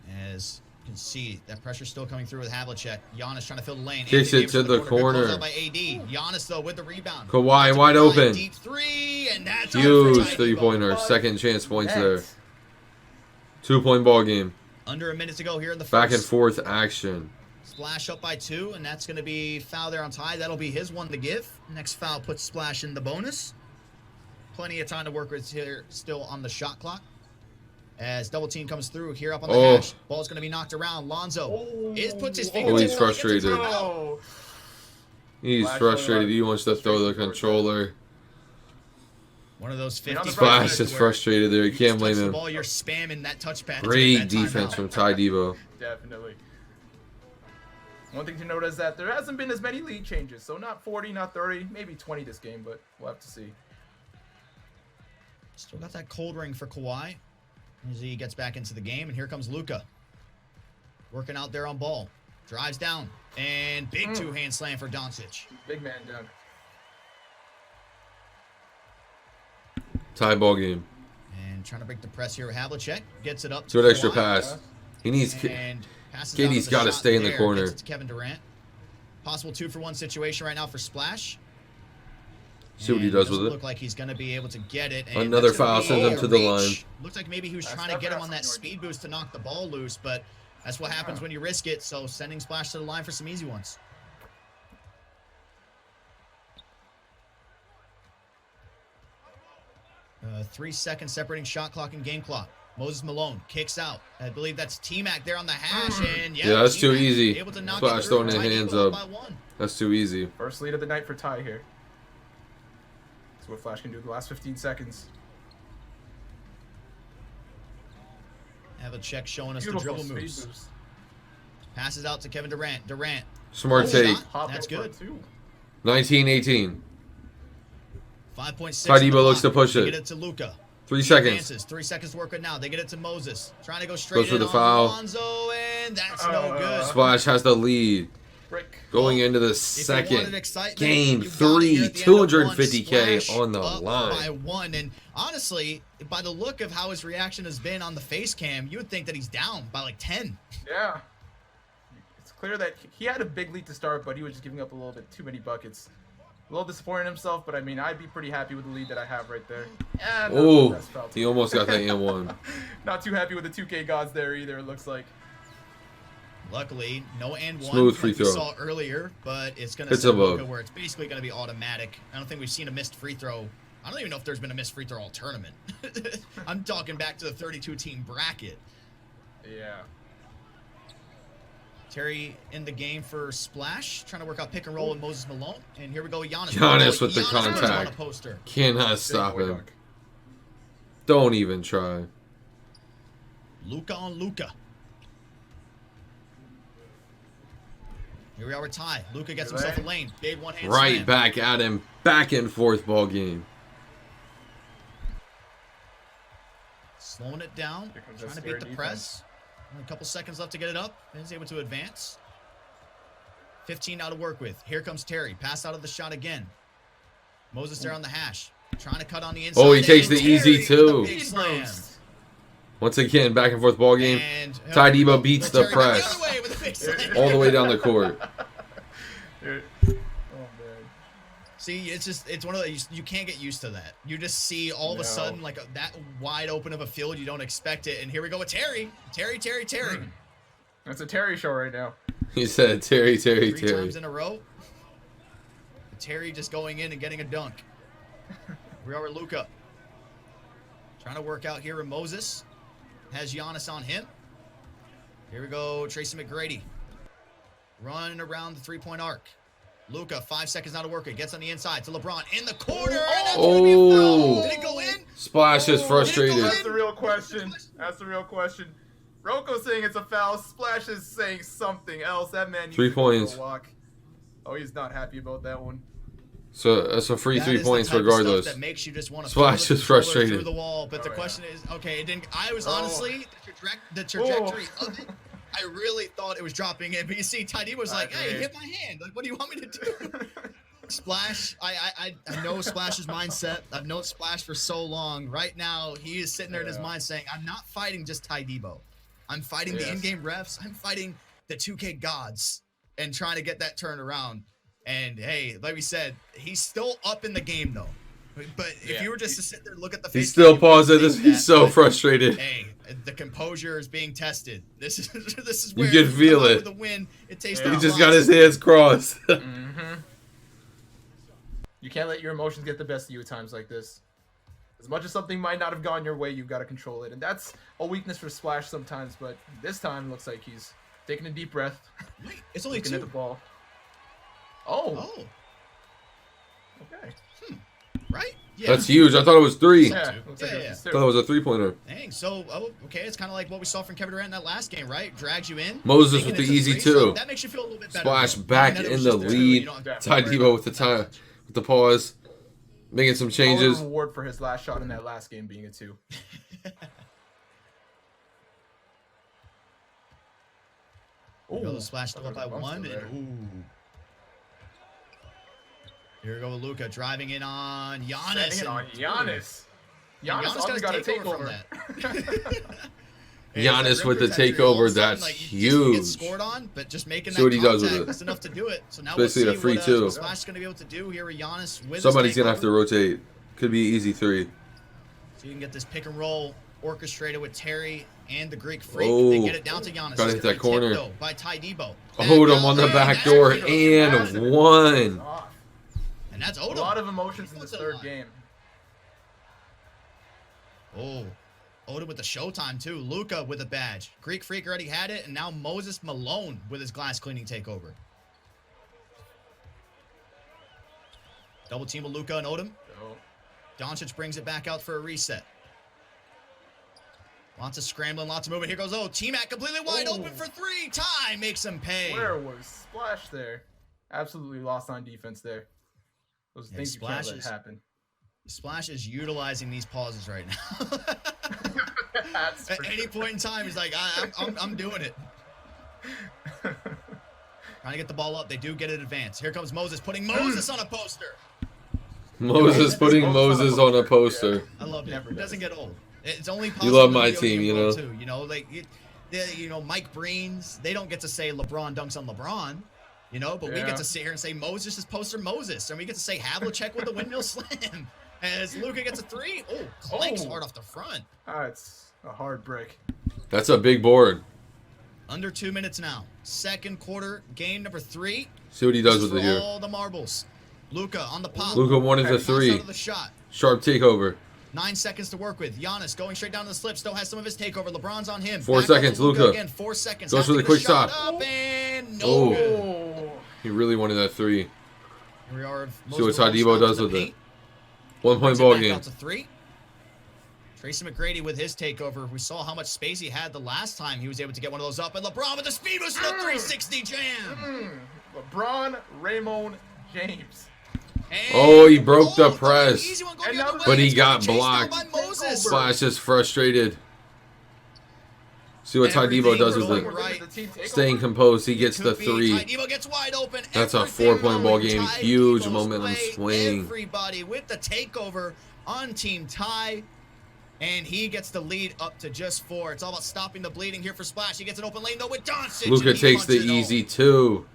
As you can see, that pressure still coming through with Havlicek. Giannis trying to fill the lane. Kicks it to the corner. By AD. Giannis, though, with the rebound. Kawhi wide open. Deep 3, and that's huge 3-pointer. Second chance points there. 2-point ball game. Under a minute to go here in the first. Back and forth action. Splash up by 2, and that's going to be foul there on Ty. That'll be his one to give. Next foul puts Splash in the bonus. Plenty of time to work with here still on the shot clock. As double team comes through here up on the hash. Ball's going to be knocked around. Lonzo puts his finger. He's frustrated. He's frustrated. He wants to throw the controller. One of those 50 Splash is frustrated there. You can't blame him. Ball, you're spamming that touchpad. Great defense from TYDEBO. Definitely. One thing to note is that there hasn't been as many lead changes. So not 40, not 30, maybe 20 this game, but we'll have to see. Still got that cold ring for Kawhi as he gets back into the game. And here comes Luka. Working out there on ball. Drives down. And big two-hand slam for Doncic. Big man dunk. Tie ball game. And trying to break the press here with Havlicek. Gets it up to good extra Kawhi. pass. He needs... KD's got to stay in the corner. Gets it to Kevin Durant. Possible 2-for-1 situation right now for Splash. See what he does with it. Look like he's going to be able to get it. And another foul sends him to the line. Looks like maybe he was trying to get him on that speed boost to knock the ball loose, but that's what happens when you risk it. So sending Splash to the line for some easy ones. Uh, 3 seconds separating shot clock and game clock. Moses Malone kicks out. I believe that's T-Mac there on the hash. And yeah, that's too easy. Able to knock Splash throwing his hands up. That's too easy. First lead of the night for Ty here. That's what Flash can do the last 15 seconds. Have a check showing us the dribble moves. Passes out to Kevin Durant. Durant. Smart take. That's good. 19-18. 5.6. TYDEBO looks to push it. Get it to Luka. 3 seconds. 3 seconds to work it now. They get it to Moses. Trying to go straight for in the on foul. Lonzo, and that's no good. Splash has the lead. Going into the second game 3, 250K on the line. By 1, and honestly, by the look of how his reaction has been on the face cam, you would think that he's down by like 10. Yeah. It's clear that he had a big lead to start, but he was just giving up a little bit too many buckets. A little disappointed in himself, but I mean, I'd be pretty happy with the lead that I have right there. Oh, he almost got that and1. Not too happy with the 2K gods there either, it looks like. Luckily, no and 1 Smooth free throw. We saw earlier, but it's going to set Luka where it's basically going to be automatic. I don't think we've seen a missed free throw I don't even know if there's been a missed free throw all tournament. I'm talking back to the 32-team bracket. Yeah. Terry in the game for Splash, trying to work out pick and roll with Moses Malone. And here we go, Giannis. Giannis with the on a contact. poster. Cannot stop him. Don't even try. Luka on Luka. Here we are with Ty. Luka gets himself a lane. Big one-hand Right slam. back at him. Back and forth ball game. Slowing it down. Trying to beat the press. Only a couple seconds left to get it up. And he's able to advance. 15 now to work with. Here comes Terry. Pass out of the shot again. Moses there on the hash. Trying to cut on the inside. Oh, he takes the Terry easy with too. a big slam. Once again, back and forth ball game. And, TYDEBO beats the Terry press. the other way with a big slam. All the way down the court. Oh, man. See, it's one of those, you can't get used to that. You just see all of a sudden like that wide open of a field, you don't expect it. And here we go with Terry. Terry. That's a Terry show right now. He said Terry. Three times in a row. Terry just going in and getting a dunk. We are with Luka. Trying to work out here with Moses. Has Giannis on him. Here we go, Tracy McGrady. Running around the three-point arc. Luka, 5 seconds now to work it. Gets on the inside to LeBron in the corner. And that's gonna be a foul. Did it go in? Splash is frustrated. That's the real question. Roko's saying it's a foul. Splash is saying something else. That man needs 3 to go for a points. walk. Oh, he's not happy about that one. So that's a free That 3 is the points type of regardless. stuff that makes you just want to Splash is frustrated. through the wall. But the question is, okay, it didn't. I was honestly the trajectory of it. I really thought it was dropping in, but you see, TYDEBO was like, "Hey, hit my hand. Like, what do you want me to do?" Splash. I know Splash's mindset. I've known Splash for so long. Right now, he is sitting there in his mind saying, "I'm not fighting just TYDEBO. I'm fighting the in-game refs. I'm fighting the 2K gods and trying to get that turned around." And hey, like we said, he's still up in the game though. But if you were just to sit there and look at the face, He's still pausing this. He's so frustrated. Hey, the composure is being tested. This is You where can feel it. With a win, it tastes He just got his hands crossed. You can't let your emotions get the best of you at times like this. As much as something might not have gone your way, you've got to control it. And that's a weakness for Splash sometimes, but this time looks like he's taking a deep breath. Wait, it's only looking two. at the ball. Oh. Okay. Right? Yeah. That's huge. I thought it was 3. Yeah. Looks like Yeah. I thought it was a 3-pointer. Dang. So, okay, it's kind of like what we saw from Kevin Durant in that last game, right? Drags you in. Moses making with it the to easy 3, 2. so that makes you feel a little bit better. Splash Knowing back that it in was the just there, lead. you don't have to worry TYDEBO about with the that time, much. with the pause, making some changes. Reward for his last shot in that last game being a 2. Ooh, Splash still up by 1. And, here we go with Luka driving in on Giannis. Giannis. Giannis got to to take over. Giannis with the takeover, that's huge. Get scored on, but just making See what that he does with contact, it. that's enough to do it. So now Basically we'll a see free what, 2. what Splash is going to be able to do here with Giannis. With Somebody's his going to have to rotate. Could be an easy 3. So you can get this pick and roll orchestrated with Terry and the Greek Freak. Oh, they get it down to Giannis. gotta hit that corner. Though, by TYDEBO. Hold him on the back door and 1. And that's A Odom. lot of emotions in this third game. Oh, Odom with the showtime too. Luka with a badge. Greek Freak already had it, and now Moses Malone with his glass cleaning takeover. Double team with Luka and Odom. Doncic brings it back out for a reset. Lots of scrambling, lots of movement. Here goes, T-Mac completely wide open for 3. Ty makes him pay. Where was Splash there? Absolutely lost on defense there. Those things you can't let happen. Splash is utilizing these pauses right now. At any point in time, he's like, I'm doing it. Trying to get the ball up. They do get it advanced. Here comes Moses, putting Moses on a poster. Moses putting Moses on a poster. I love it. It doesn't get old. It's only possible. You love my team, you know. Too. You know, like, Mike Breen's, they don't get to say LeBron dunks on LeBron. You know, but we get to sit here and say Moses is poster Moses. And we get to say Havlicek with the windmill slam. As Luka gets a 3. Oh, clanks hard off the front. It's a hard break. That's a big board. Under 2 minutes now. Second quarter, game number 3. See what he does with it here. All the marbles. Luka on the pop. Luka wanted the Pops out 3. of the shot. Sharp takeover. 9 seconds to work with. Giannis going straight down to the slip. Still has some of his takeover. LeBron's on him. 4 Back up seconds. to Luka Luka again. 4 seconds. goes for the quick shot. Up and no Oh. good. He really wanted that 3. Here we are. See what TYDEBO does with it. 1 point Brings it ball back game. out to 3. Tracy McGrady with his takeover. We saw how much space he had the last time he was able to get one of those up. And LeBron with the speed boost and a 360 jam. LeBron Raymond James. And Oh, he broke the it's an press. easy one going And the now other the- way. But he It's gonna got be chased down blocked. by Moses. Splash is frustrated. See what TYDEBO does with Everything it. right. The team takeover. Staying composed, he gets the Could be. 3. TYDEBO gets wide open. That's a Everything 4-point ball going game. TYDEBO's Huge momentum way. swing. Everybody with the takeover on Team Ty. And he gets the lead up to just 4. It's all about stopping the bleeding here for Splash. He gets an open lane though with Doncic. Luka and he takes the punches it easy home. 2.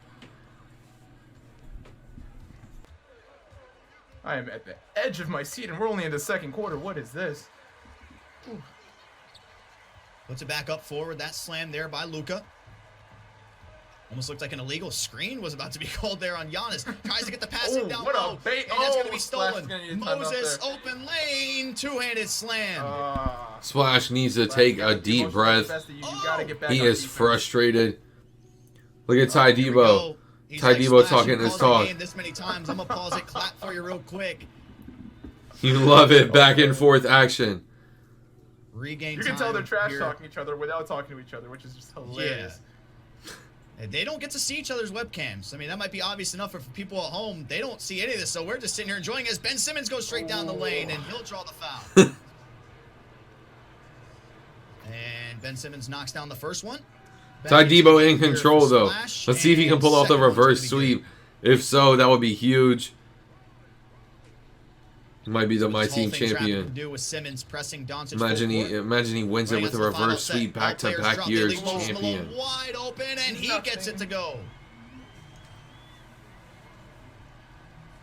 I am at the edge of my seat, and we're only in the second quarter. What is this? Ooh. Puts it back up forward. That slam there by Luka. Almost looked like an illegal screen was about to be called there on Giannis. Tries to get the passing Ooh, down what a low. bait. And that's going to Oh, be Splash stolen. is gonna need a timeout Moses, there. open lane. Two-handed slam. Splash needs to take a deep breath. You gotta get back He on is defense. frustrated. Look at Here we TYDEBO. go. He's like, TYDEBO Splash, talking you his called the talk. game this many times. I'm going to pause it, clap for you real quick. You love it. Back and forth action. Regain You can tell they're time trash here. talking each other without talking to each other, which is just hilarious. And they don't get to see each other's webcams. I mean, that might be obvious enough for people at home. They don't see any of this, so we're just sitting here enjoying as Ben Simmons goes straight down the lane, and he'll draw the foul. And Ben Simmons knocks down the first one. TYDEBO in control, though. Splash, Let's see if he can and pull off the second one's reverse gonna be good. sweep. If so, that would be huge. He might be the What this whole MYTEAM thing's wrapped champion. up to do with Simmons pressing Doncic Imagine he wins it Running with a into the final reverse set. sweep, All players back-to-back drop. They years leave Moses Malone champion. wide open, and he gets it to go.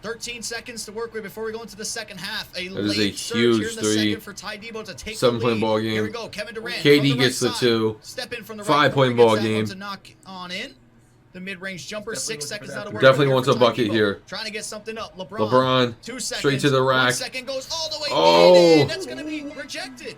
13 seconds to work with before we go into the second half. A That is late a surge huge here in the 3. second for TYDEBO to take 7-point the ball lead. game. Here we go. Kevin Durant. KD from the gets the right 2. side. Step in from the 5-point right corner, ball gets that one game. to knock on in. The mid-range jumper, Definitely 6 seconds looking for out of that work. Definitely here wants for a bucket TYDEBO. here. Trying to get something up. LeBron, 2 seconds. straight to the 1 rack. second goes all the way Oh. in, and that's going to be rejected.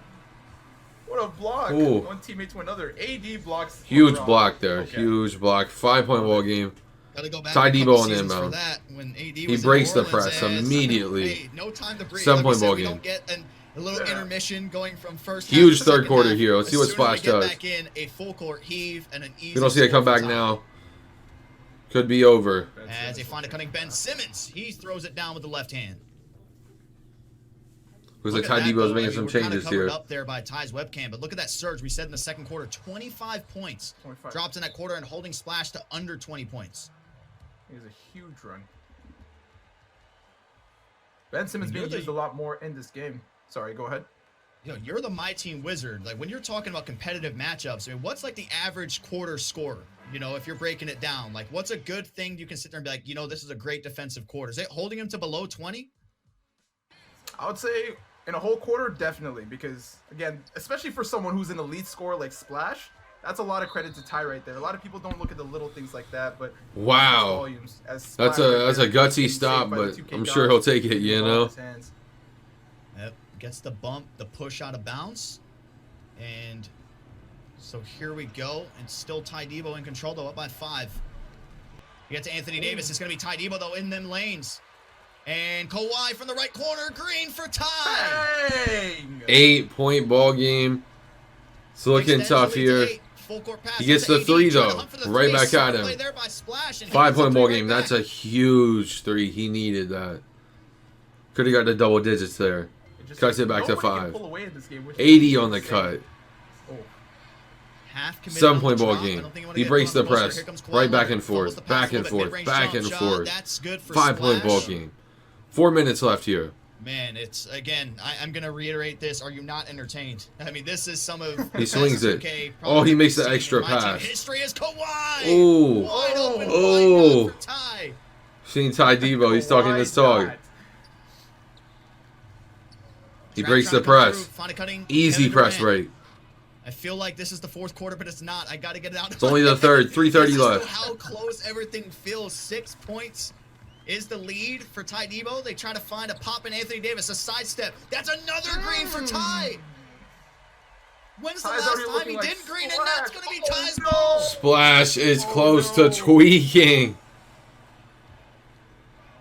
What a block. Ooh. One teammate to another. AD blocks. Huge LeBron. block there. Okay. Huge block. 5-point ball game. Gotta go back TYDEBO a couple on seasons for inbound. that when AD He was in breaks the New Orleans, press and immediately. hey, no time to breathe. 7-point Like we said, ball we game. don't get a little intermission going from first Huge half to third second quarter half. here. Let's see what As soon as Splash we get does. back in, a full court heave and an easy We don't see it come score back for now. Could be over. As they find a cutting Ben Simmons, he throws it down with the left hand. Looks like Look at that, TYDEBO's though. making I mean, some we're kinda changes covered here. up there by Ty's webcam, but look at that surge. We said in the second quarter, 25 points. 25. Dropped in that quarter and holding Splash to under 20 points. He has a huge run. Ben Simmons You're being the- used a lot more in this game. Sorry, go ahead. You know, you're the MYTEAM wizard. Like when you're talking about competitive matchups, I mean, what's like the average quarter score? You know, if you're breaking it down, like what's a good thing you can sit there and be like, you know, this is a great defensive quarter. Is it holding him to below 20? I would say in a whole quarter, definitely, because again, especially for someone who's an elite scorer like Splash, that's a lot of credit to Ty right there. A lot of people don't look at the little things like that, but Wow. volumes as That's Splash right a there, gutsy being stop, saved by the but 2K I'm sure he'll take it, you ball in know? his hands. Yep. Gets the bump, the push out of bounds. And so here we go. And still TYDEBO in control, though, up by 5. You get to Anthony Davis. It's going to be TYDEBO, though, in them lanes. And Kawhi from the right corner. Green for Ty. Bang! 8-point ball game. It's looking Extends tough the lead to here. 8. Full court pass He gets to the AD, 3, trying to though. hunt for the Right 3. back at Smart him. play there by Splash, and he 5-point gets the ball 3 game. right That's back. a huge 3. He needed that. Could have got the double digits there. Just- Cuts it back to nobody can 5. pull away in this game, which is 80 on the insane. cut. Oh. Half committed 7-point on the ball drop. I game. don't think you wanna He get breaks put on the buzzer. press. Here comes Kawhi Right back Leonard. and Fumbles forth. the pass Back a and little bit. forth. Mid-range Back jump and shot. forth. That's good for 5-point ball Splash. game. 4 minutes left here. Man, it's again. I'm gonna reiterate this. Are you not entertained? I mean, this is some of He swings it. 2K Oh, he makes the seen extra in my team pass. history is Kawhi. Ooh. Wide open. Oh. Wide for Ty. Seen TYDEBO. He's talking Why his talk. not? He Track breaks trying the to come press. through, find a cutting. Easy Kevin press Durant. rate. I feel like this is the fourth quarter, but it's not. I gotta get it out. It's only the third. 3:30 This is left. how close everything feels. 6 points is the lead for TYDEBO. They try to find a pop in Anthony Davis, a sidestep. That's another green for Ty. When's the last time he didn't green, and that's going to be Ty's ball? Splash is close to tweaking.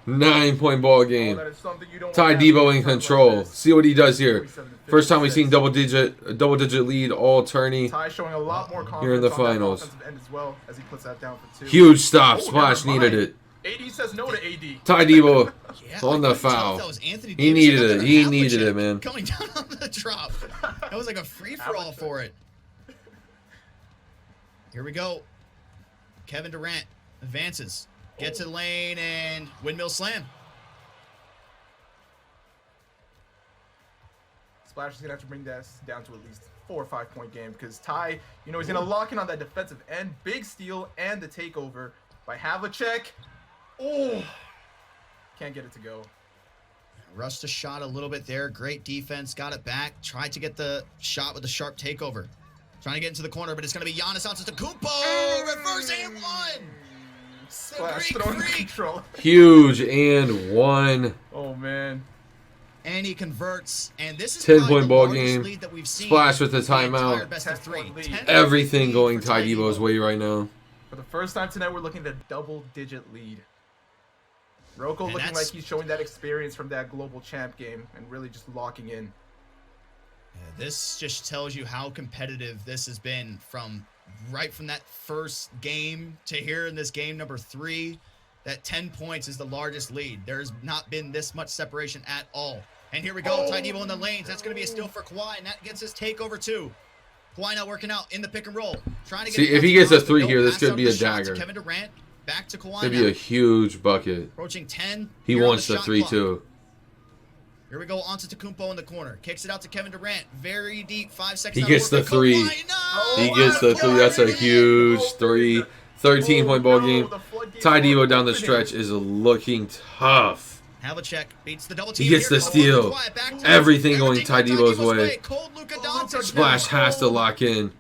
9-point ball game. TYDEBO in control. See what he does here. First time we've seen double digit lead all tourney. Ty showing a lot more confidence here in the on finals. That offensive end as well, as he puts that down for 2. Huge stop. Splash needed it. AD says no to AD. TYDEBO Yeah, on the I couldn't tell if foul. that was Anthony He Davis needed or it. another He Havlicek needed it, man. Coming down on the drop. That was like a free-for-all for it. Here we go. Kevin Durant advances. Gets to the lane and windmill slam. Splash is going to have to bring this down to at least 4 or 5 point game because Ty, you know, he's going to lock in on that defensive end. Big steal and the takeover by Havlicek. Oh, can't get it to go. Rushed the shot a little bit there. Great defense. Got it back. Tried to get the shot with a sharp takeover. Trying to get into the corner, but it's going to be Giannis Antetokounmpo. Reverse and one. Splash throwing control. Huge and one. Oh, man. And he converts, and this is 10-point ball largest game. lead that we've seen. Splash with the in entire timeout. best of 3. 10 Everything lead going for TYDEBO's way right now. For the first time tonight, we're looking at a double-digit lead. Rocco looking like he's showing that experience from that global champ game and really just locking in. Yeah, this just tells you how competitive this has been from that first game to here in this game number 3. That 10 points is the largest lead. There's not been this much separation at all. And here we go, TYDEBO in the lanes. That's going to be a steal for Kawhi, and that gets his takeover too. Kawhi now working out in the pick and roll. Trying to get See, if he gets a 3 here, this could be a dagger. Kevin Durant, back to Kawhi. Could be a huge bucket. Approaching 10. He wants the 3 too. Here we go, Antetokounmpo in the corner. Kicks it out to Kevin Durant. Very deep, 5 seconds. He gets the 3. He gets the 3. That's a huge 3. 13-point ball game. TYDEBO down the stretch is looking tough. Havlicek beats the double team. He gets the steal. Everything going TYDEBO's way. Splash has to lock in.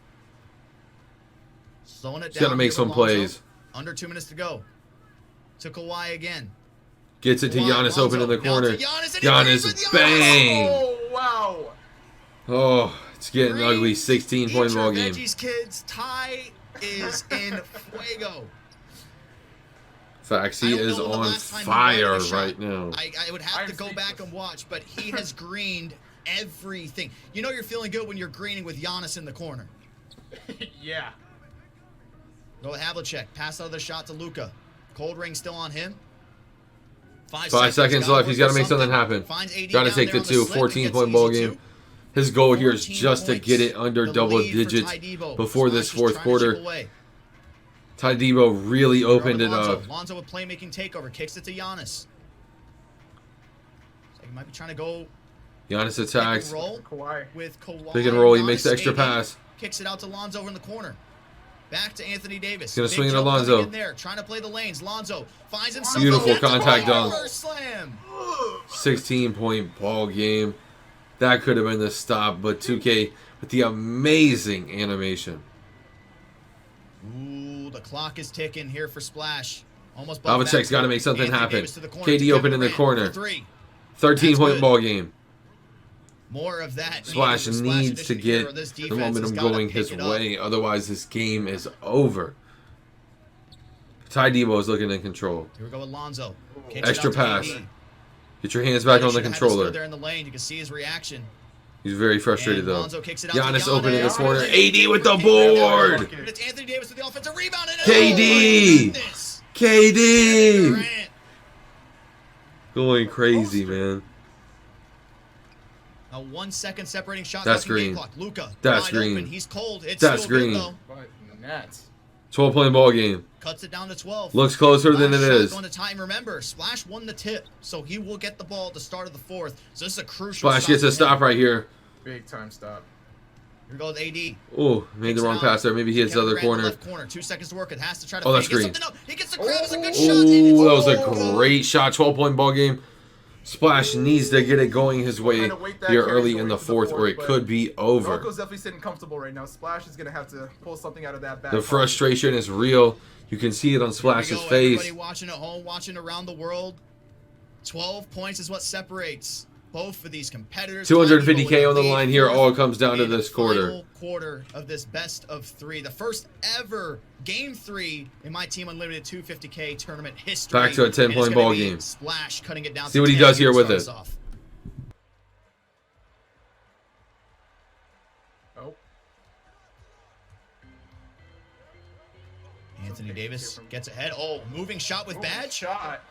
He's got to make some plays. Under 2 minutes to go. To Kawhi again. Gets it to Giannis open in the corner. Giannis, bang! Oh, wow. Oh, it's getting ugly. 16-point ball game. Kids, Ty is in fuego. Facts, he is on fire right now. I would have to go back and watch, but he has greened everything. You know you're feeling good when you're greening with Giannis in the corner. Yeah. Oh. Go Havlicek. Pass out of the shot to Luka. Cold ring still on him. 5 seconds left. He's got to make something happen. Got to take the 2. 14-point ball game. His goal here is just to get it under double digits before this fourth quarter. TYDEBO really opened it up. Lonzo with playmaking takeover. Kicks it to Giannis. So he might be trying to go. Giannis attacks. With Kawhi. Pick and roll. He makes the extra pass. Kicks it out to Lonzo over in the corner. Back to Anthony Davis. He's going to swing it to Lonzo. In there, trying to play the lanes. Lonzo finds himself. Beautiful contact dunk. Slam. 16-point ball game. That could have been the stop, but 2K with the amazing animation. Ooh, the clock is ticking here for Splash. Almost. Havlicek's got to make something happen. KD open in the corner. 13-point ball game. More of that. Splash needs to get the momentum going his way. Otherwise, this game is over. TYDEBO is looking in control. Here we go with Lonzo. Extra pass. Get your hands back on the controller. There in the lane. You can see his reaction. He's very frustrated though. Giannis open in the corner. AD with the board. It's Anthony Davis with the offensive rebound. KD. KD. Going crazy, man. A 1 second separating shot. That's green. Luka. That's green. Open. He's cold. It's That's green. Good, 12-point ball game. Cuts it down to 12. Looks closer than it is. Going to time. Remember, Splash won the tip, so he will get the ball at the start of the fourth. So this is a crucial. Splash gets a stop right here. Big time stop. Here goes AD. Oh, made the wrong pass there. Maybe he hits the other corner. Left corner. 2 seconds to work. It has to try to. Oh, that's green. He gets the grab. It's a good shot. Oh, that was a great shot. 12-point ball game. Splash needs to get it going his way Kinda wait that here carry early going in the to the fourth, or fourth, it but could be over. Rocco's definitely sitting comfortable right now. Splash is going to have to pull something out of that back. The frustration is real. You can see it on Splash's face. Everybody watching at home, watching around the world. 12 points is what separates both of these competitors. 250K on the line here. All comes down to this quarter. Final quarter of this best of 3. The first ever game 3 in my Team Unlimited 250K tournament history. Back to a 10-point ball game. Splash cutting it down. See what he does here with it. Oh. Anthony Davis gets ahead. Oh, moving shot with badge. Shot.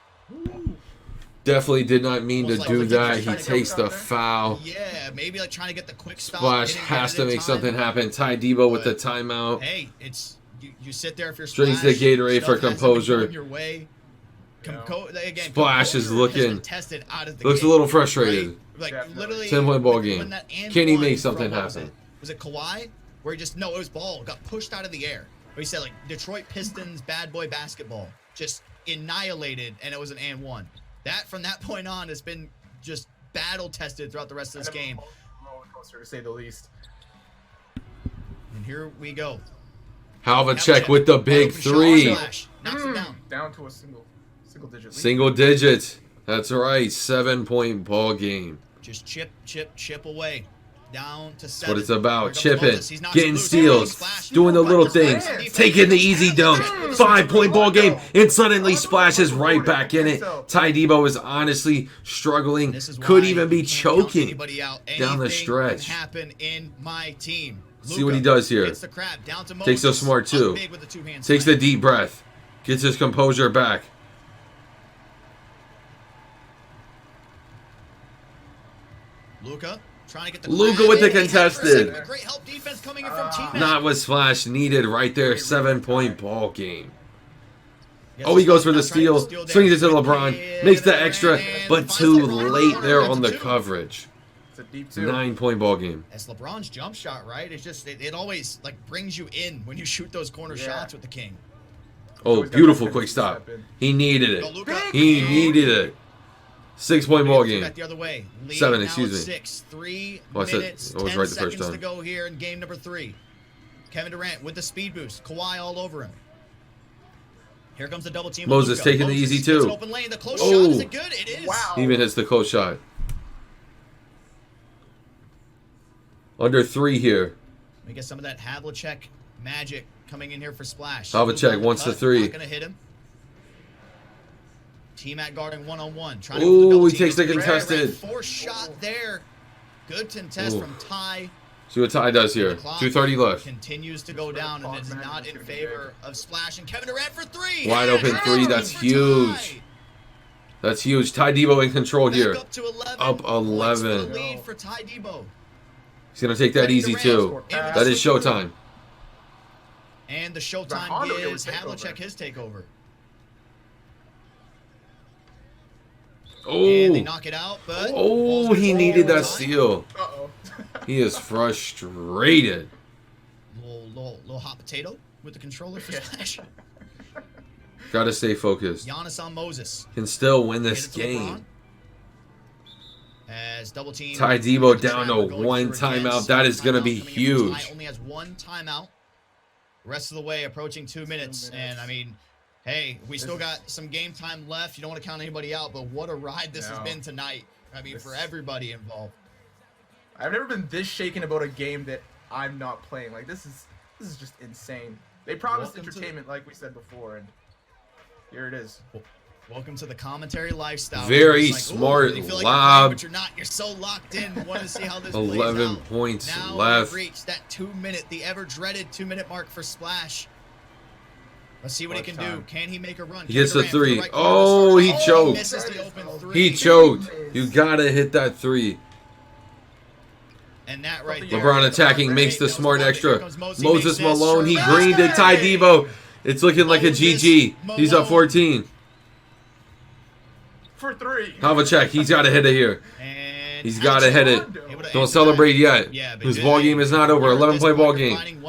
Definitely did not mean to do that. He takes the foul. Yeah, maybe like trying to get the quick stop. Splash has to make something happen. TYDEBO with the timeout. Hey, it's you sit there if you're Drinks the Gatorade for composure. Your way. Again, Splash is looking. Tested out of the Looks a little frustrated. Right? Like literally 10-point ball game. Can he make something happen? Was it Kawhi? Where he just it was ball got pushed out of the air. Where he said like Detroit Pistons bad boy basketball just annihilated, and it was an and one. That from that point on has been just battle tested throughout the rest of this game. Roller coaster, to say the least. And here we go. Havlicek with the big 3. Knocks it down. Down to a single digit lead. Single digits. That's right. 7-point ball game. Just chip away. Down to 7. That's what it's about. Chipping, getting steals, doing the little things, taking the easy dunk. 5-point ball game, and suddenly Splash is right back in it. TYDEBO is honestly struggling, could even be choking down the stretch. Happen in my team. See what he does here. Takes so smart too. Takes the deep breath, gets his composure back. Luka with the contested. Great help defense coming in from teammates. Not what Splash needed right there. 7-point ball game. Oh, he goes for the steal. Swings it to LeBron. Makes the extra, but too late there on the coverage. It's a deep 2. 9-point ball game. That's LeBron's jump shot, right? It's just it always like brings you in when you shoot those corner shots with the king. Oh, beautiful quick stop. He needed it. He needed it. 6-point ball game. The other way. 7, excuse me. 6, 3 What's minutes, it? I was 10 right the first seconds time. to go here in game number 3. Kevin Durant with the speed boost. Kawhi all over him. Here comes the double team. Moses taking the easy 2. Open lane. The close shot, is it good? It is. Wow. He even hits the close shot. Under 3 here. We get some of that Havlicek magic coming in here for Splash. Havlicek wants the 3. Not gonna hit him. T-Mac guarding one-on-one. Ooh, he takes the contested. 4 shot there. Good contest from Ty. See what Ty does here. 2:30 left. Continues to go down, and it's not in favor of Splash. And Kevin Durant for 3. Wide open 3. That's huge. That's huge. TYDEBO in control here. Up to 11. Up 11. Lead for TYDEBO. He's going to take that easy too. That is showtime. And the showtime gives Havlicek his takeover. Oh, and they knock it out, but he needed that steal. Uh-oh. He is frustrated. Little hot potato with the controller for Splash. Got to stay focused. Giannis on Moses. Can still win this game. As double team. TYDEBO down to 1 timeout. That is going to be huge. Only has 1 timeout. Rest of the way approaching 2 minutes. And I mean, hey, we still got some game time left. You don't want to count anybody out, but what a ride this has been tonight. I mean, for everybody involved. I've never been this shaken about a game that I'm not playing. Like this is just insane. They promised entertainment, like we said before, and here it is. Welcome to the commentary lifestyle. Very like, smart you feel like lob. but you're not. You're so locked in. Want to see how this 11 plays out. points now left. We've reached that 2-minute, the ever-dreaded 2-minute mark for Splash. Let's see what he can do. Can he make a run? He gets the 3. Oh, he choked. Misses the open 3. He choked. You got to hit that 3. And that right there. LeBron attacking, makes the smart extra. Moses Malone, he greened it. TYDEBO. It's looking like a GG. He's up 14. For 3. Havlicek, he's got to hit it here. And He's got to hit it. Don't celebrate yet. His ball game is not over. 11-point ball game.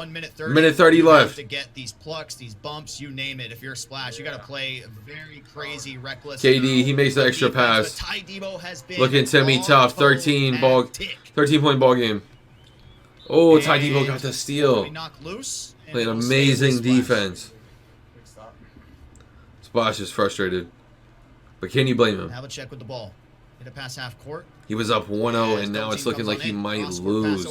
Minute 30 left. To get these plucks, these bumps, you name it. If you're a splash, you got to play very crazy, reckless. KD, he makes the extra pass. Looking Timmy tough. 13-point ball game. Oh, TYDEBO got the steal. Playing amazing defense. Splash is frustrated. But can you blame him? Have a check with the ball. Hit a pass half court. He was up 1-0, and now it's looking like he might lose.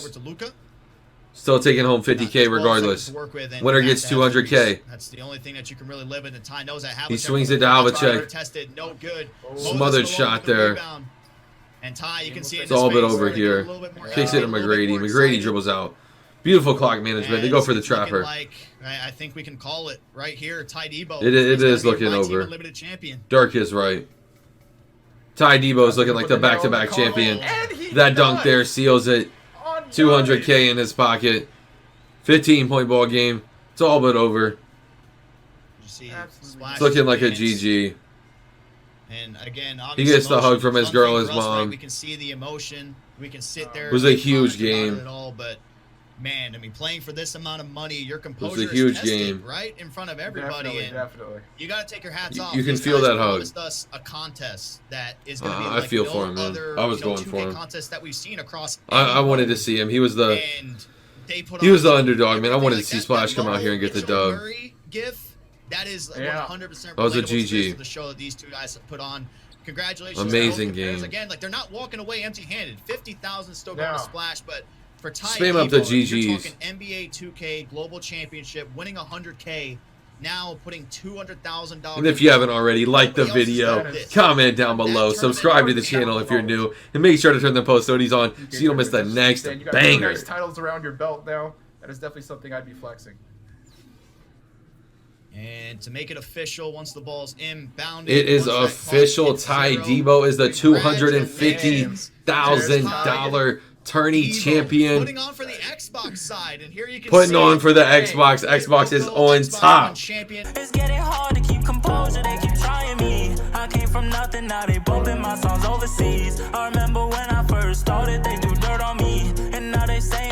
Still taking home 50K regardless. Winner gets 200K. That's the only thing that you can really live in. And Ty knows that. He swings it to Havlicek. Tested, no good. Smothered shot there. And Ty, you can see it's all a bit over here. Kicks it to McGrady. McGrady dribbles out. Beautiful clock management. They go for the trapper. I think we can call it right here. TYDEBO. It is looking over. Dirk is right. TYDEBO is looking like the back-to-back champion. That dunk there seals it. 200K in his pocket. 15-point ball game. It's all but over. It's looking like a GG. And again, he gets the hug from his girl, his mom. We can see the emotion. We can sit there. It was a huge game. But man, I mean, playing for this amount of money, your composure is huge tested right in front of everybody. Definitely. You got to take your hats off. You can feel that hug. Us a contest that is going to be I feel for him, man. I was going for him. Contest that we've seen across. I wanted to see him. He was the underdog, man. I wanted to see Splash come out here and get the dub. That is 100%. That was a GG. The show that these two guys have put on. Congratulations. Amazing game. Again, like they're not walking away empty-handed. 50,000 still going to Splash, but for spam up the GGs. You're talking NBA 2K Global Championship, winning 100K, now putting $200,000. And if you haven't already, like the video, comment down below, subscribe to the channel if you're new, and make sure to turn the post notifications on so you don't miss the next banger. Nice titles around your belt now. That is definitely something I'd be flexing. And to make it official, once the ball's inbounded, it is official. TYDEBO is the $250,000 tourney champion. Putting on for the Xbox side, and here you can putting on for the Xbox. Xbox is on top. It's getting hard to keep composure. They keep trying me. I came from nothing, now they bumping my songs overseas. I remember when I first started, they threw dirt on me, and now they saying.